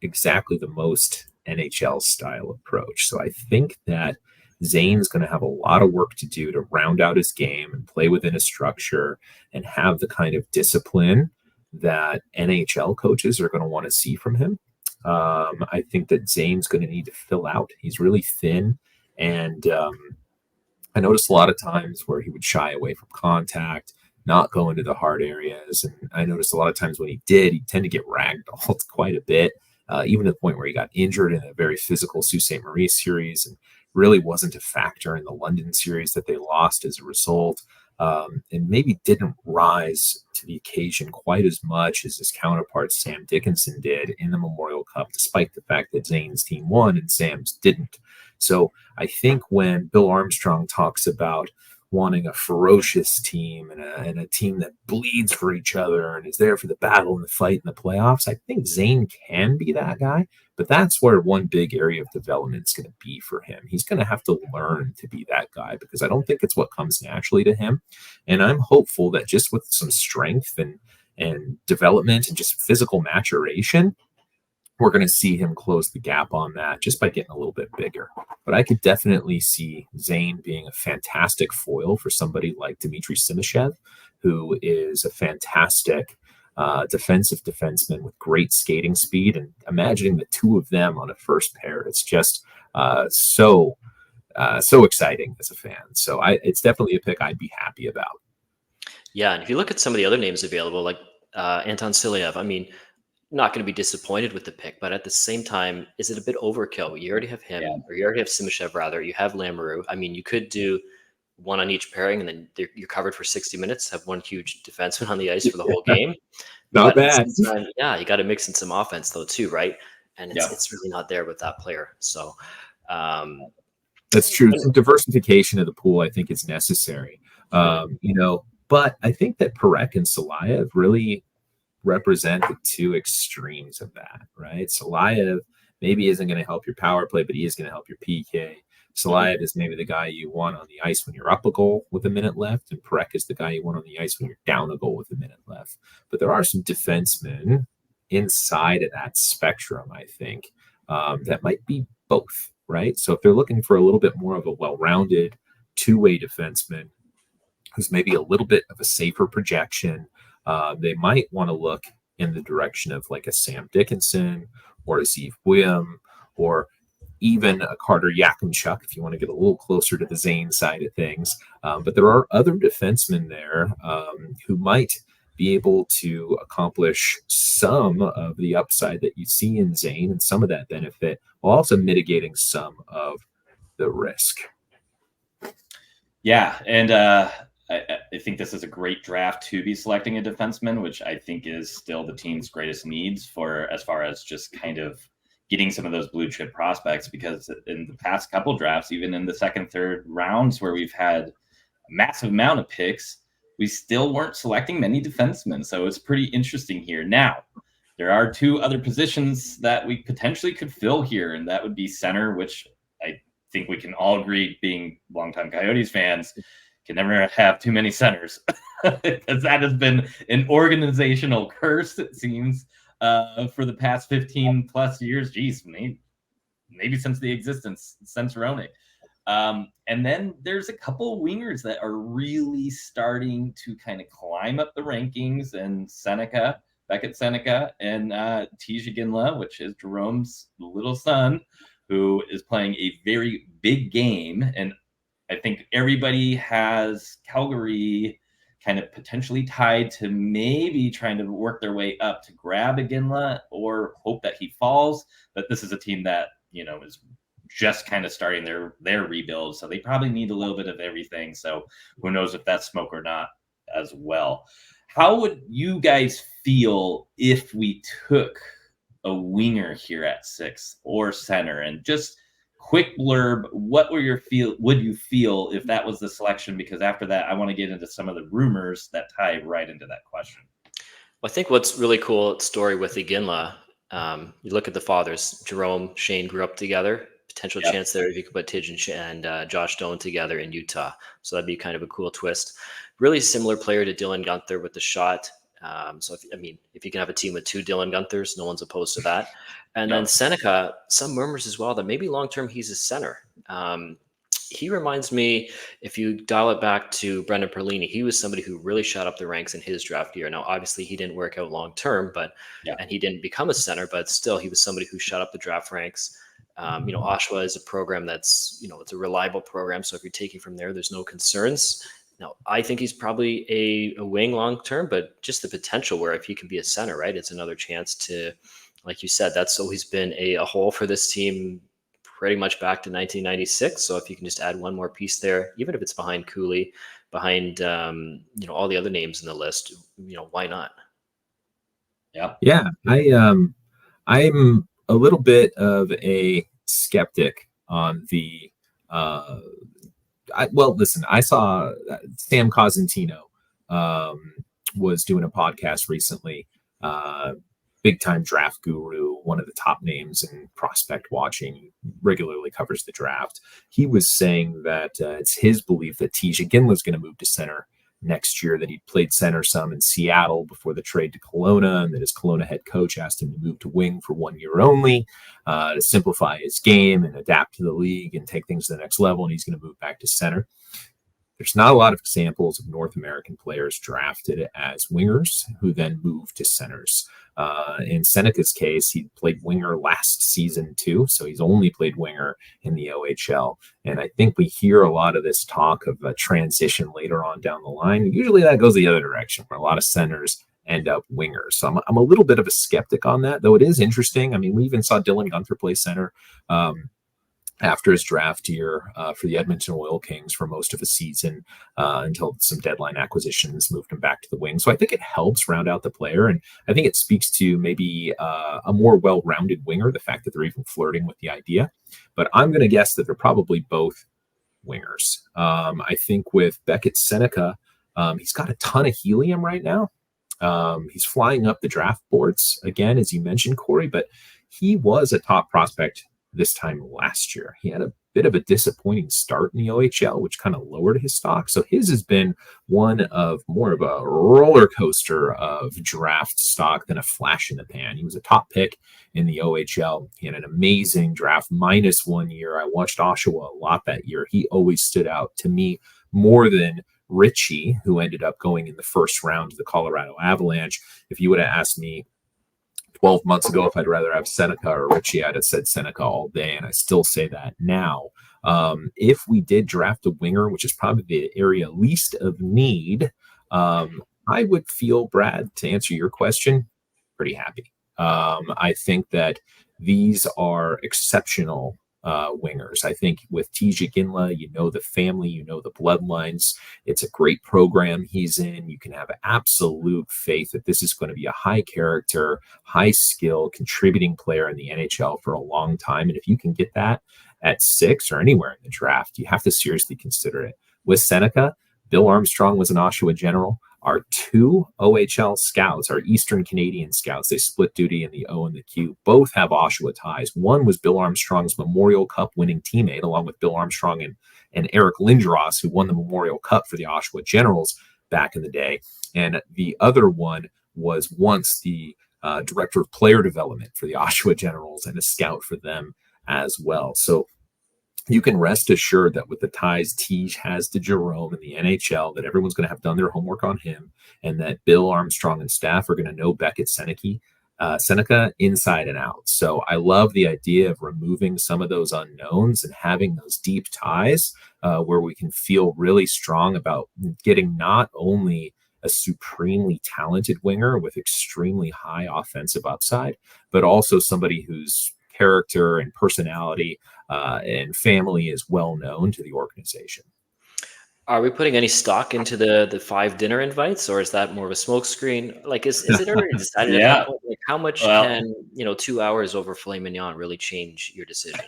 exactly the most NHL style approach. So I think that Zane's going to have a lot of work to do to round out his game and play within a structure and have the kind of discipline that NHL coaches are going to want to see from him. I think that Zane's going to need to fill out. He's really thin, and I noticed a lot of times where he would shy away from contact, not go into the hard areas. And I noticed a lot of times when he did, he'd tend to get ragdolled quite a bit, even to the point where he got injured in a very physical Sault Ste. Marie series and really wasn't a factor in the London series that they lost as a result. And maybe didn't rise to the occasion quite as much as his counterpart Sam Dickinson did in the Memorial Cup, despite the fact that Zane's team won and Sam's didn't. So I think when Bill Armstrong talks about wanting a ferocious team and a team that bleeds for each other and is there for the battle and the fight in the playoffs, I think Zane can be that guy. But that's where one big area of development is going to be for him. He's going to have to learn to be that guy because I don't think it's what comes naturally to him. And I'm hopeful that just with some strength and development and just physical maturation, we're going to see him close the gap on that just by getting a little bit bigger. But I could definitely see Zane being a fantastic foil for somebody like Dmitry Simashev, who is a fantastic defensive defenseman with great skating speed. And imagining the two of them on a first pair, it's just so exciting as a fan. So it's definitely a pick I'd be happy about. Yeah, and if you look at some of the other names available, like Anton Silyev, I mean, not going to be disappointed with the pick, but at the same time, is it a bit overkill? You already have him, or you already have Simashev, rather. You have Lamoureux. I mean, you could do one on each pairing, and then you're covered for 60 minutes, have one huge defenseman on the ice for the whole game. Not bad. Time, you got to mix in some offense, though, too, right? And it's really not there with that player. So that's true. Some diversification of the pool, I think, is necessary. But I think that Parekh and Silyev really represent the two extremes of that, right? Silyev maybe isn't going to help your power play, but he is going to help your PK. Silyev is maybe the guy you want on the ice when you're up a goal with a minute left, and Parekh is the guy you want on the ice when you're down a goal with a minute left. But there are some defensemen inside of that spectrum, I think, that might be both, right? So if they're looking for a little bit more of a well-rounded two-way defenseman who's maybe a little bit of a safer projection, they might want to look in the direction of like a Sam Dickinson or a Zeev William or even a Carter Yakimchuk if you want to get a little closer to the Zane side of things. But there are other defensemen there who might be able to accomplish some of the upside that you see in Zane and some of that benefit, while also mitigating some of the risk. Yeah, and I think this is a great draft to be selecting a defenseman, which I think is still the team's greatest needs for as far as just kind of getting some of those blue chip prospects, because in the past couple drafts, even in the second, third rounds where we've had a massive amount of picks, we still weren't selecting many defensemen. So it's pretty interesting here. Now, there are two other positions that we potentially could fill here, and that would be center, which I think we can all agree, being longtime Coyotes fans, can never have too many centers, because that has been an organizational curse, it seems, for the past 15 plus years. Geez, maybe since the existence, since Roenick. And then there's a couple wingers that are really starting to kind of climb up the rankings, and Beckett Seneca, and Tija Ginla, which is Jerome's little son, who is playing a very big game. And I think everybody has Calgary kind of potentially tied to maybe trying to work their way up to grab a Ginla or hope that he falls. But this is a team that, is just kind of starting their rebuild. So they probably need a little bit of everything. So who knows if that's smoke or not as well. How would you guys feel if we took a winger here at 6 or center? And just quick blurb, what would you feel if that was the selection? Because after that, I want to get into some of the rumors that tie right into that question. Well, I think what's really cool story with Iginla, you look at the fathers, Jerome, Shane grew up together. Potential chance there if you could put Tidge and Josh Doan together in Utah. So that'd be kind of a cool twist. Really similar player to Dylan Guenther with the shot. So if you can have a team with two Dylan Guenthers, no one's opposed to that. And then Seneca, some murmurs as well that maybe long-term he's a center. He reminds me, if you dial it back to Brendan Perlini, he was somebody who really shot up the ranks in his draft year. Now, obviously he didn't work out long-term, and he didn't become a center, but still he was somebody who shot up the draft ranks. Oshawa is a program that's, it's a reliable program. So if you're taking from there, there's no concerns. Now, I think he's probably a wing long-term, but just the potential where if he can be a center, right, it's another chance to, like you said, that's always been a hole for this team pretty much back to 1996. So if you can just add one more piece there, even if it's behind Cooley, behind, all the other names in the list, why not? Yeah. I'm a little bit of a skeptic on the, I saw Sam Cosentino was doing a podcast recently, big time draft guru, one of the top names in prospect watching, regularly covers the draft. He was saying that it's his belief that Tija Ginla is going to move to center next year, that he played center some in Seattle before the trade to Kelowna, and that his Kelowna head coach asked him to move to wing for 1 year only to simplify his game and adapt to the league and take things to the next level, and he's going to move back to center. There's not a lot of examples of North American players drafted as wingers who then move to centers. In Seneca's case, he played winger last season too, so he's only played winger in the OHL. And I think we hear a lot of this talk of a transition later on down the line. Usually that goes the other direction, where a lot of centers end up wingers. So I'm a little bit of a skeptic on that, though it is interesting. I mean, we even saw Dylan Guenther play center after his draft year for the Edmonton Oil Kings for most of the season until some deadline acquisitions moved him back to the wing. So I think it helps round out the player. And I think it speaks to maybe a more well-rounded winger, the fact that they're even flirting with the idea. But I'm going to guess that they're probably both wingers. I think with Beckett Seneca, he's got a ton of helium right now. He's flying up the draft boards again, as you mentioned, Corey, but he was a top prospect this time last year. He had a bit of a disappointing start in the OHL, which kind of lowered his stock. So his has been one of more of a roller coaster of draft stock than a flash in the pan. He was a top pick in the OHL. He had an amazing draft minus 1 year. I watched Oshawa a lot that year. He always stood out to me more than Ritchie, who ended up going in the first round to the Colorado Avalanche. If you would have asked me 12 months ago if I'd rather have Seneca or Ritchie, I'd have said Seneca all day, and I still say that now. If we did draft a winger, which is probably the area least of need, I would feel, Brad, to answer your question, pretty happy. I think that these are exceptional wingers. I think with TJ Ginla, you know the family, you know the bloodlines. It's a great program he's in. You can have absolute faith that this is going to be a high character, high skill, contributing player in the NHL for a long time. And if you can get that at 6 or anywhere in the draft, you have to seriously consider it. With Seneca, Bill Armstrong was an Oshawa General. Our 2 OHL scouts, our Eastern Canadian scouts, they split duty in the O and the Q, both have Oshawa ties. One was Bill Armstrong's Memorial Cup winning teammate, along with Bill Armstrong and Eric Lindros, who won the Memorial Cup for the Oshawa Generals back in the day. And the other one was once the director of player development for the Oshawa Generals and a scout for them as well. So you can rest assured that with the ties Tej has to Jerome in the NHL, that everyone's going to have done their homework on him, and that Bill Armstrong and staff are going to know Beckett Seneca inside and out. So I love the idea of removing some of those unknowns and having those deep ties where we can feel really strong about getting not only a supremely talented winger with extremely high offensive upside, but also somebody whose character and personality and family is well known to the organization. Are we putting any stock into the 5 dinner invites, or is that more of a smokescreen? Like, is it already decided at that point? Like, how much can 2 hours over filet mignon really change your decision?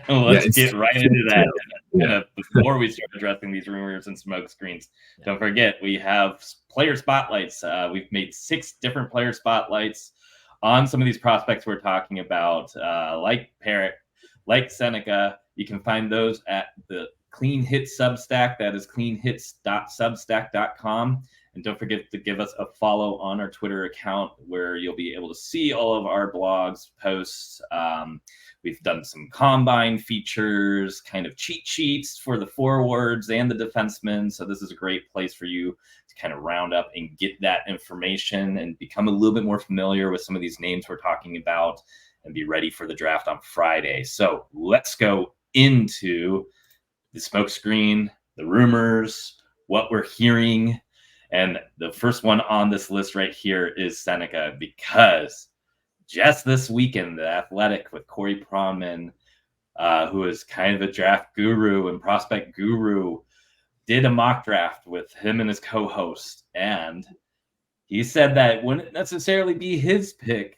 Let's get right into that. Before we start addressing these rumors and smoke screens, don't forget we have player spotlights. We've made 6 different player spotlights on some of these prospects we're talking about, like Parrott, like Seneca. You can find those at the Clean Hits Substack. That is cleanhits.substack.com. And don't forget to give us a follow on our Twitter account, where you'll be able to see all of our blogs, posts. We've done some Combine features, kind of cheat sheets for the forwards and the defensemen. So this is a great place for you to kind of round up and get that information and become a little bit more familiar with some of these names we're talking about and be ready for the draft on Friday. So let's go into the smokescreen, the rumors, what we're hearing. And the first one on this list right here is Seneca, because just this weekend, The Athletic with Corey Pronman, who is kind of a draft guru and prospect guru, did a mock draft with him and his co-host. And he said that it wouldn't necessarily be his pick,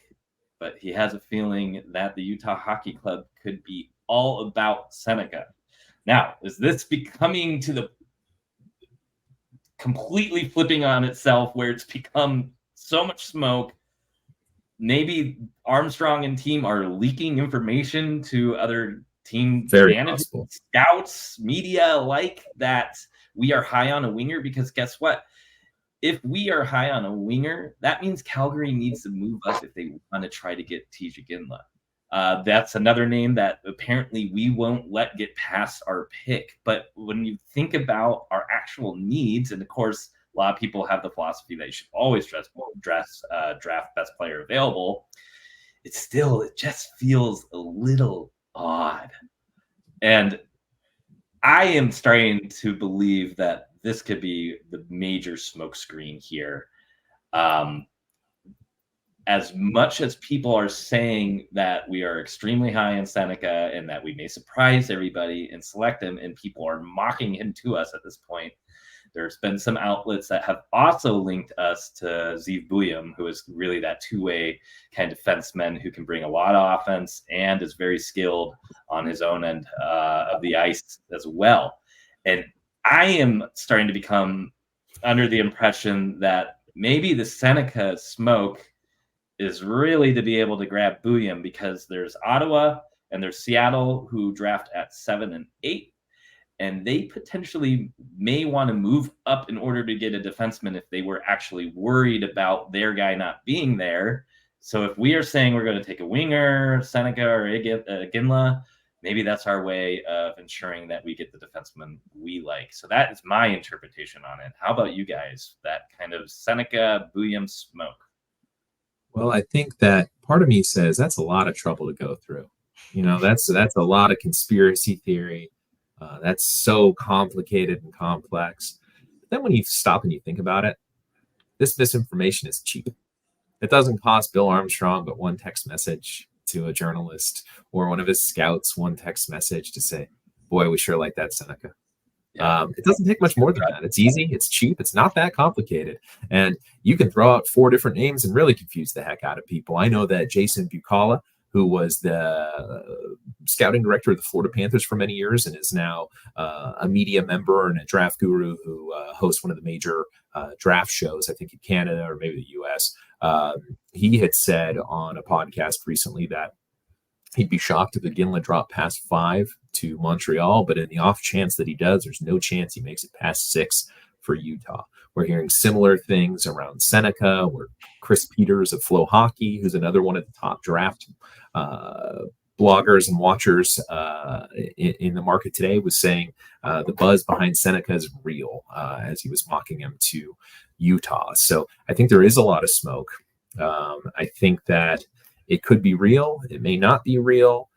but he has a feeling that the Utah Hockey Club could be all about Seneca. Now, is this becoming to the completely flipping on itself, where it's become so much smoke? Maybe Armstrong and team are leaking information to other team managers, scouts, media alike, that we are high on a winger. Because guess what? If we are high on a winger, that means Calgary needs to move up if they want to try to get TJ Ginla. That's another name that apparently we won't let get past our pick. But when you think about our actual needs, and of course, a lot of people have the philosophy that you should always draft best player available, it just feels a little odd. And I am starting to believe that this could be the major smokescreen here. As much as people are saying that we are extremely high in Seneca and that we may surprise everybody and select him, and people are mocking him to us at this point, there's been some outlets that have also linked us to Zeev Buyam, who is really that two-way kind of defenseman who can bring a lot of offense and is very skilled on his own end of the ice as well. And I am starting to become under the impression that maybe the Seneca smoke is really to be able to grab Buyam, because there's Ottawa and there's Seattle, who draft at 7 and 8. And they potentially may want to move up in order to get a defenseman if they were actually worried about their guy not being there. So if we are saying we're going to take a winger, Seneca or Ginla, maybe that's our way of ensuring that we get the defenseman we like. So that is my interpretation on it. How about you guys? That kind of Seneca, Bouillon smoke. Well, I think that part of me says that's a lot of trouble to go through. That's a lot of conspiracy theory. That's so complicated and complex. But then when you stop and you think about it, this misinformation is cheap. It doesn't cost Bill Armstrong but one text message to a journalist or one of his scouts, one text message to say, boy, we sure like that Seneca. Yeah. It doesn't take much more than that. It's easy. It's cheap. It's not that complicated. And you can throw out 4 different names and really confuse the heck out of people. I know that Jason Bucala, who was the scouting director of the Florida Panthers for many years and is now a media member and a draft guru who hosts one of the major draft shows, I think in Canada or maybe the US. He had said on a podcast recently that he'd be shocked if the Ginla dropped past 5 to Montreal, but in the off chance that he does, there's no chance he makes it past 6 for Utah. We're hearing similar things around Seneca, where Chris Peters of Flow Hockey, who's another one of the top draft bloggers and watchers in the market today, was saying the buzz behind Seneca is real as he was mocking him to Utah. So I think there is a lot of smoke. I think that it could be real. It may not be real.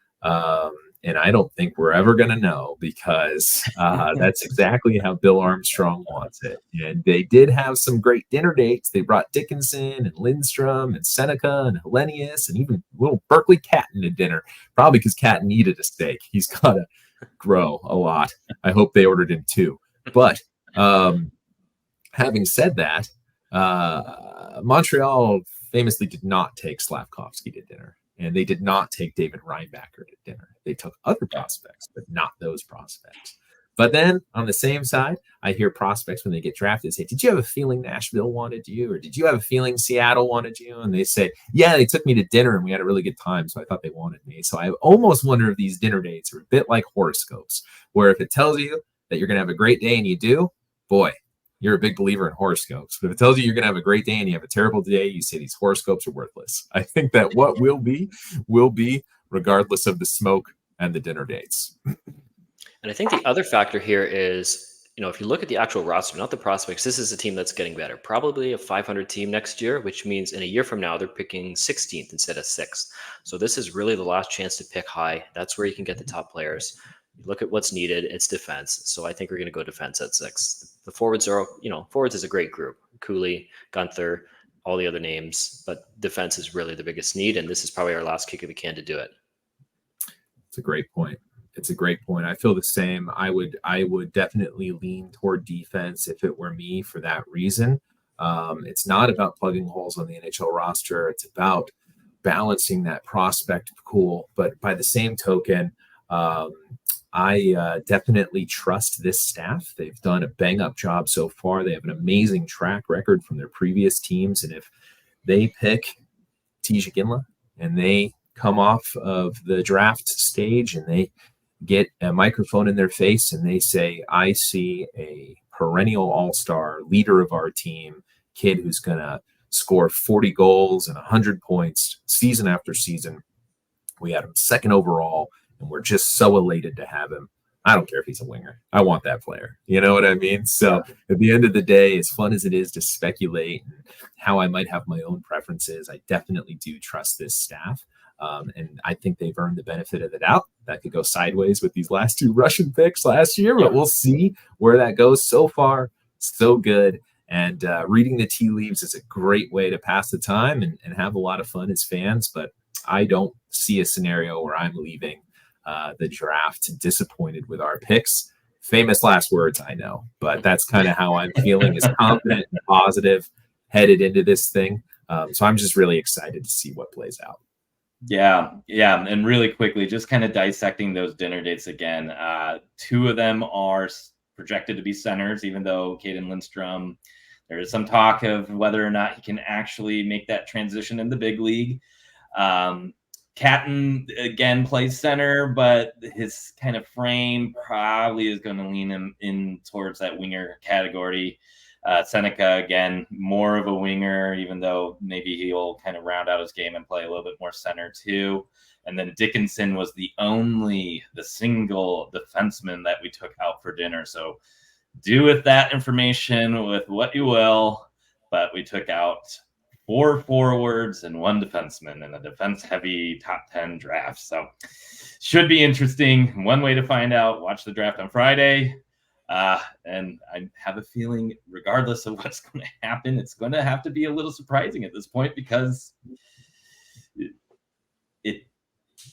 And I don't think we're ever going to know because that's exactly how Bill Armstrong wants it. And they did have some great dinner dates. They brought Dickinson and Lindstrom and Seneca and Hellenius and even little Berkeley Catton to dinner, probably because Catton needed a steak. He's got to grow a lot. I hope they ordered him 2. But having said that, Montreal famously did not take Slavkovsky to dinner. And they did not take David Reinbacher to dinner. They took other prospects, but not those prospects. But then on the same side, I hear prospects when they get drafted say, did you have a feeling Nashville wanted you? Or did you have a feeling Seattle wanted you? And they say, yeah, they took me to dinner and we had a really good time. So I thought they wanted me. So I almost wonder if these dinner dates are a bit like horoscopes, where if it tells you that you're going to have a great day and you do, boy, you're a big believer in horoscopes. But if it tells you you're going to have a great day and you have a terrible day, you say these horoscopes are worthless. I think that what will be regardless of the smoke and the dinner dates. And I think the other factor here is, if you look at the actual roster, not the prospects, this is a team that's getting better. Probably a 500 team next year, which means in a year from now, they're picking 16th instead of 6th. So this is really the last chance to pick high. That's where you can get the top players. You look at what's needed, it's defense. So I think we're going to go defense at 6. The forwards are, forwards is a great group. Cooley, Gunther, all the other names, but defense is really the biggest need. And this is probably our last kick of the can to do it. It's a great point. I feel the same. I would definitely lean toward defense if it were me for that reason. It's not about plugging holes on the NHL roster. It's about balancing that prospect pool. But by the same token, I definitely trust this staff. They've done a bang-up job so far. They have an amazing track record from their previous teams. And if they pick Tija Ginla and they come off of the draft stage and they get a microphone in their face and they say, I see a perennial all-star leader of our team, kid who's going to score 40 goals and 100 points season after season. We had him 2nd overall. And we're just so elated to have him. I don't care if he's a winger. I want that player. You know what I mean? So at the end of the day, as fun as it is to speculate and how I might have my own preferences, I definitely do trust this staff. And I think they've earned the benefit of the doubt. That could go sideways with these last 2 Russian picks last year, but we'll see where that goes. So far, so good. And reading the tea leaves is a great way to pass the time and have a lot of fun as fans. But I don't see a scenario where I'm leaving the draft disappointed with our picks. Famous last words, I know, but that's kind of how I'm feeling, is confident and positive headed into this thing. So I'm just really excited to see what plays out. Yeah. And really quickly, just kind of dissecting those dinner dates again. 2 of them are projected to be centers, even though Caden Lindstrom, there is some talk of whether or not he can actually make that transition in the big league. Catton again plays center, but his kind of frame probably is going to lean him in towards that winger category. Seneca, again, more of a winger, even though maybe he'll kind of round out his game and play a little bit more center too. And then Dickinson was the single defenseman that we took out for dinner. So do with that information with what you will, but we took out 4 forwards and 1 defenseman in a defense-heavy top 10 draft. So should be interesting. One way to find out, watch the draft on Friday. And I have a feeling, regardless of what's going to happen, it's going to have to be a little surprising at this point, because it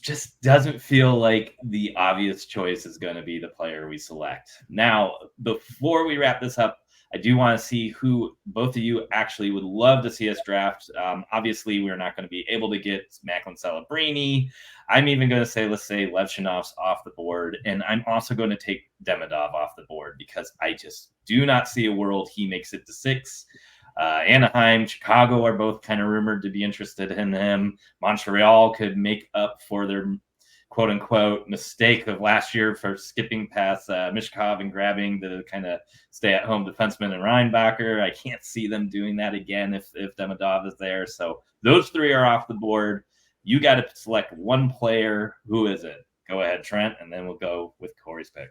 just doesn't feel like the obvious choice is going to be the player we select. Now, before we wrap this up, I do want to see who both of you actually would love to see us draft. Obviously, we're not going to be able to get Macklin Celebrini. I'm even going to say, let's say Levshinov's off the board. And I'm also going to take Demidov off the board, because I just do not see a world he makes it to 6. Anaheim, Chicago are both kind of rumored to be interested in him. Montreal could make up for their quote-unquote mistake of last year for skipping past Mishkov and grabbing the kind of stay-at-home defenseman and Reinbacher. I can't see them doing that again if Demidov is there. So those 3 are off the board. You got to select one player. Who is it? Go ahead, Trent, and then we'll go with Corey's pick.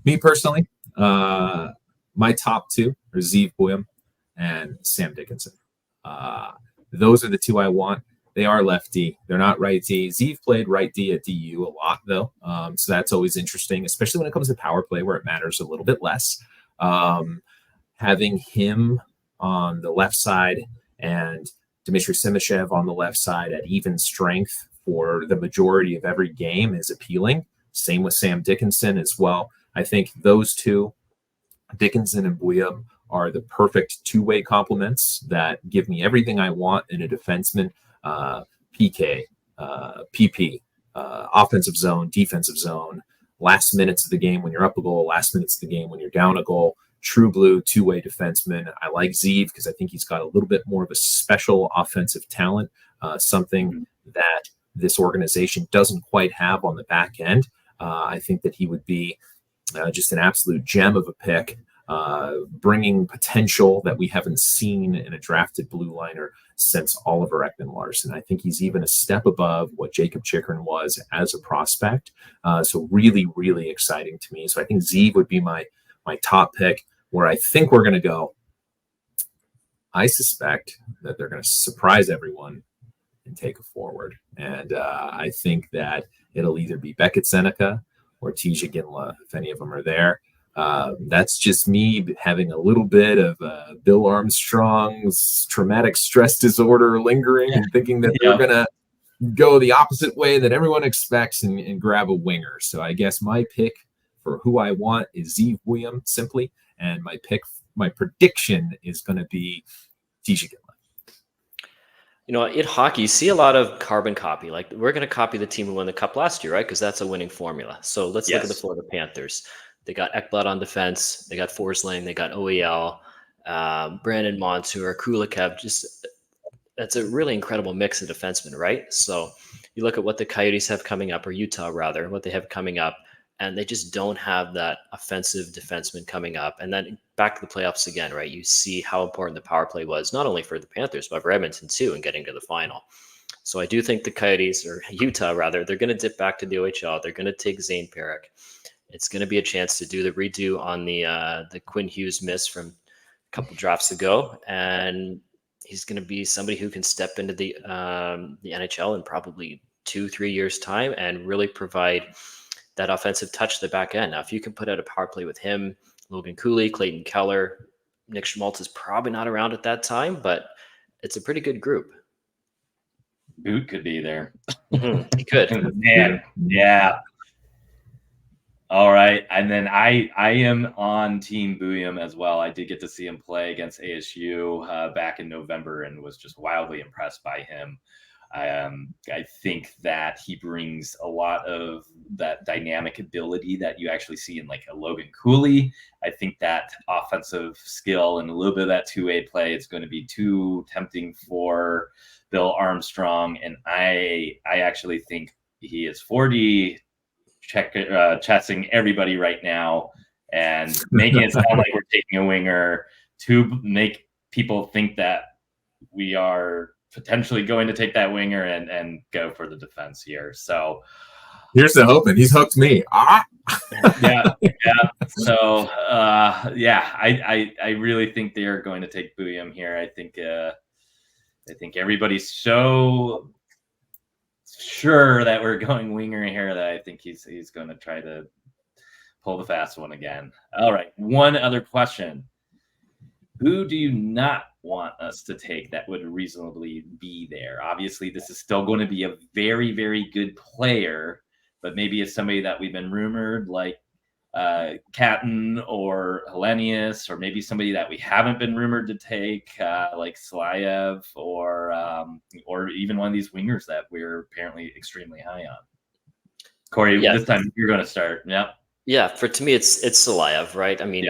Me personally, my top 2 are Zeev Buium and Sam Dickinson. Those are the 2 I want. They are lefty. They're not righty. Zeev played right D at DU a lot, though. So that's always interesting, especially when it comes to power play, where it matters a little bit less. Having him on the left side and Dmitry Simashev on the left side at even strength for the majority of every game is appealing. Same with Sam Dickinson as well. I think those 2, Dickinson and Buium, are the perfect 2-way complements that give me everything I want in a defenseman. PK, PP, offensive zone, defensive zone, last minutes of the game when you're up a goal, last minutes of the game when you're down a goal. True blue 2-way defenseman. I like Zeev because I think he's got a little bit more of a special offensive talent, something that this organization doesn't quite have on the back end. I think that he would be just an absolute gem of a pick, bringing potential that we haven't seen in a drafted blue liner since Oliver Ekman-Larsson. I think he's even a step above what Jacob Chikrin was as a prospect. So really, really exciting to me. So I think Zeev would be my top pick. Where I think we're going to go, I suspect that they're going to surprise everyone and take a forward. And I think that it'll either be Beckett Seneca or Tija Ginla, if any of them are there. That's just me having a little bit of Bill Armstrong's traumatic stress disorder lingering and thinking that they're going to go the opposite way that everyone expects and grab a winger. So I guess my pick for who I want is Zeev Buium, simply. And my prediction is going to be Tija Ginla. You know, in hockey, you see a lot of carbon copy. Like, we're going to copy the team who won the cup last year, right? Because that's a winning formula. So let's look at the Florida Panthers. They got Ekblad on defense. They got Forsling. They got OEL, Brandon Montour, Kulikev. Just, that's a really incredible mix of defensemen, right? So you look at what the Coyotes have coming up, or Utah rather, what they have coming up, and they just don't have that offensive defenseman coming up. And then back to the playoffs again, right? You see how important the power play was, not only for the Panthers, but for Edmonton too, and getting to the final. So I do think the Coyotes, or Utah rather, they're going to dip back to the OHL. They're going to take Zane Perrick. It's going to be a chance to do the redo on the Quinn Hughes miss from a couple drafts ago. And he's going to be somebody who can step into the NHL in probably 2-3 years' time and really provide that offensive touch to the back end. Now, if you can put out a power play with him, Logan Cooley, Clayton Keller, Nick Schmaltz is probably not around at that time, but it's a pretty good group. Boot could be there. He could. Man, yeah. All right. And then I am on Team Buium as well. I did get to see him play against ASU back in November and was just wildly impressed by him. I think that he brings a lot of that dynamic ability that you actually see in like a Logan Cooley. I think that offensive skill and a little bit of that two-way play is going to be too tempting for Bill Armstrong. And I actually think he is 40 chessing everybody right now and making it sound like we're taking a winger to make people think that we are potentially going to take that winger and go for the defense here. So here's the hoping. He's hooked me. yeah. So I really think they are going to take Bouillon here. I think everybody's so sure that we're going winger here that I think he's going to try to pull the fast one again. All right, one other question. Who do you not want us to take that would reasonably be there? Obviously, this is still going to be a very, very good player, but maybe it's somebody that we've been rumored like Catton or Hellenius, or maybe somebody that we haven't been rumored to take like Salayev or even one of these wingers that we're apparently extremely high on. Corey, this time you're going to start. Yep. Yeah, to me, it's Salayev, right? I mean,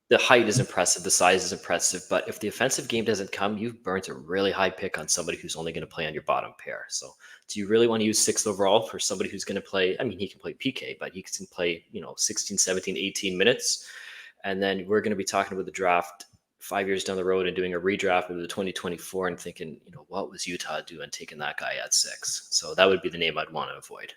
the height is impressive, the size is impressive, but if the offensive game doesn't come, you've burnt a really high pick on somebody who's only going to play on your bottom pair. So do you really want to use 6th overall for somebody who's going to play? I mean, he can play PK, but he can play, 16, 17, 18 minutes. And then we're going to be talking about the draft 5 years down the road and doing a redraft of the 2024 and thinking, what was Utah doing taking that guy at 6? So that would be the name I'd want to avoid.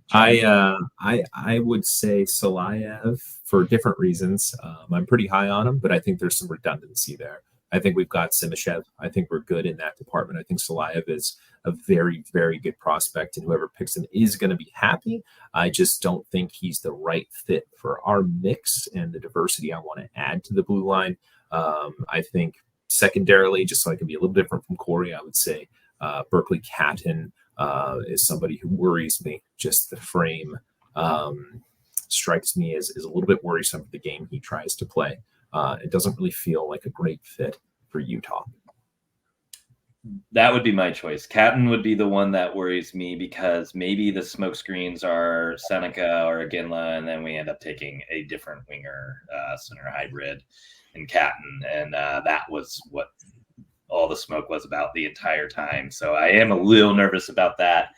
I would say Salayev for different reasons. I'm pretty high on him, but I think there's some redundancy there. I think we've got Simashev. I think we're good in that department. I think Salayev is a very, very good prospect, and whoever picks him is going to be happy. I just don't think he's the right fit for our mix and the diversity I want to add to the blue line. I think secondarily, just so I can be a little different from Corey, I would say Berkeley Catton is somebody who worries me. Just the frame strikes me as a little bit worrisome for the game he tries to play. It doesn't really feel like a great fit for Utah. That would be my choice. Catton would be the one that worries me because maybe the smoke screens are Seneca or Ginla, and then we end up taking a different winger, center hybrid in Catton. And that was what all the smoke was about the entire time. So I am a little nervous about that.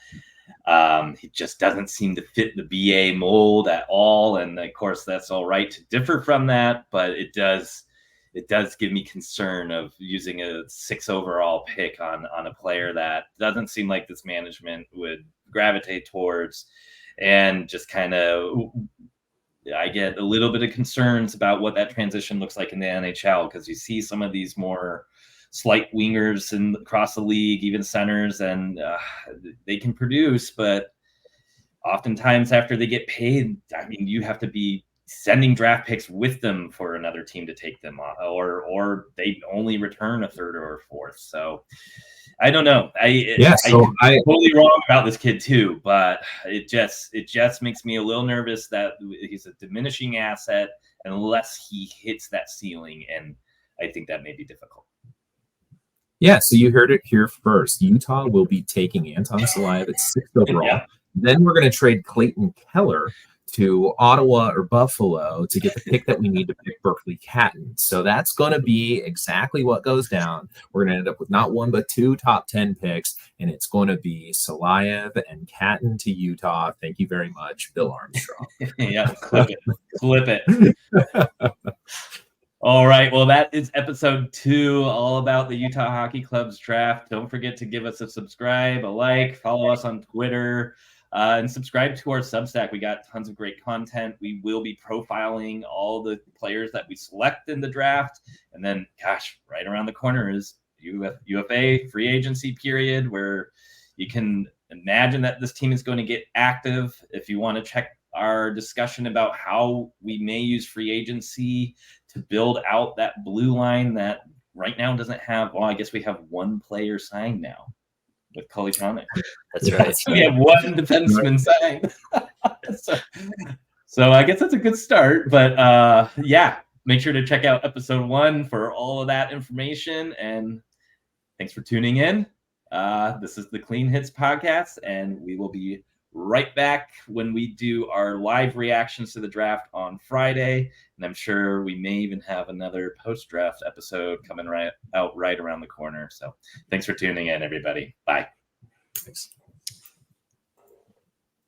He just doesn't seem to fit the BA mold at all. And of course that's all right to differ from that, but it does give me concern of using a 6 overall pick on a player that doesn't seem like this management would gravitate towards. And just kind of, I get a little bit of concerns about what that transition looks like in the NHL, because you see some of these more slight wingers and across the league, even centers, and they can produce, but oftentimes after they get paid, I mean, you have to be sending draft picks with them for another team to take them on, or they only return a 3rd or a 4th. So I don't know. I'm totally wrong about this kid too, but it just makes me a little nervous that he's a diminishing asset unless he hits that ceiling, and I think that may be difficult. Yeah, so you heard it here first. Utah will be taking Anton Salayev at 6th overall. Yeah. Then we're going to trade Clayton Keller to Ottawa or Buffalo to get the pick that we need to pick Berkeley Catton. So that's going to be exactly what goes down. We're going to end up with not 1 but 2 top 10 picks, and it's going to be Salayev and Catton to Utah. Thank you very much, Bill Armstrong. Yeah, clip it. All right. Well, that is episode 2, all about the Utah Hockey Club's draft. Don't forget to give us a subscribe, a like, follow us on Twitter, and subscribe to our Substack. We got tons of great content. We will be profiling all the players that we select in the draft. And then, gosh, right around the corner is UFA free agency period, where you can imagine that this team is going to get active. If you want to check our discussion about how we may use free agency to build out that blue line that right now doesn't have, well, I guess we have 1 player signed now with Kolitonic. That's right. We have 1 defenseman signed. So I guess that's a good start. But make sure to check out episode 1 for all of that information. And thanks for tuning in. This is the Clean Hits Podcast, and we will be right back when we do our live reactions to the draft on Friday. And I'm sure we may even have another post-draft episode coming right around the corner. So thanks for tuning in, everybody. Bye. Thanks.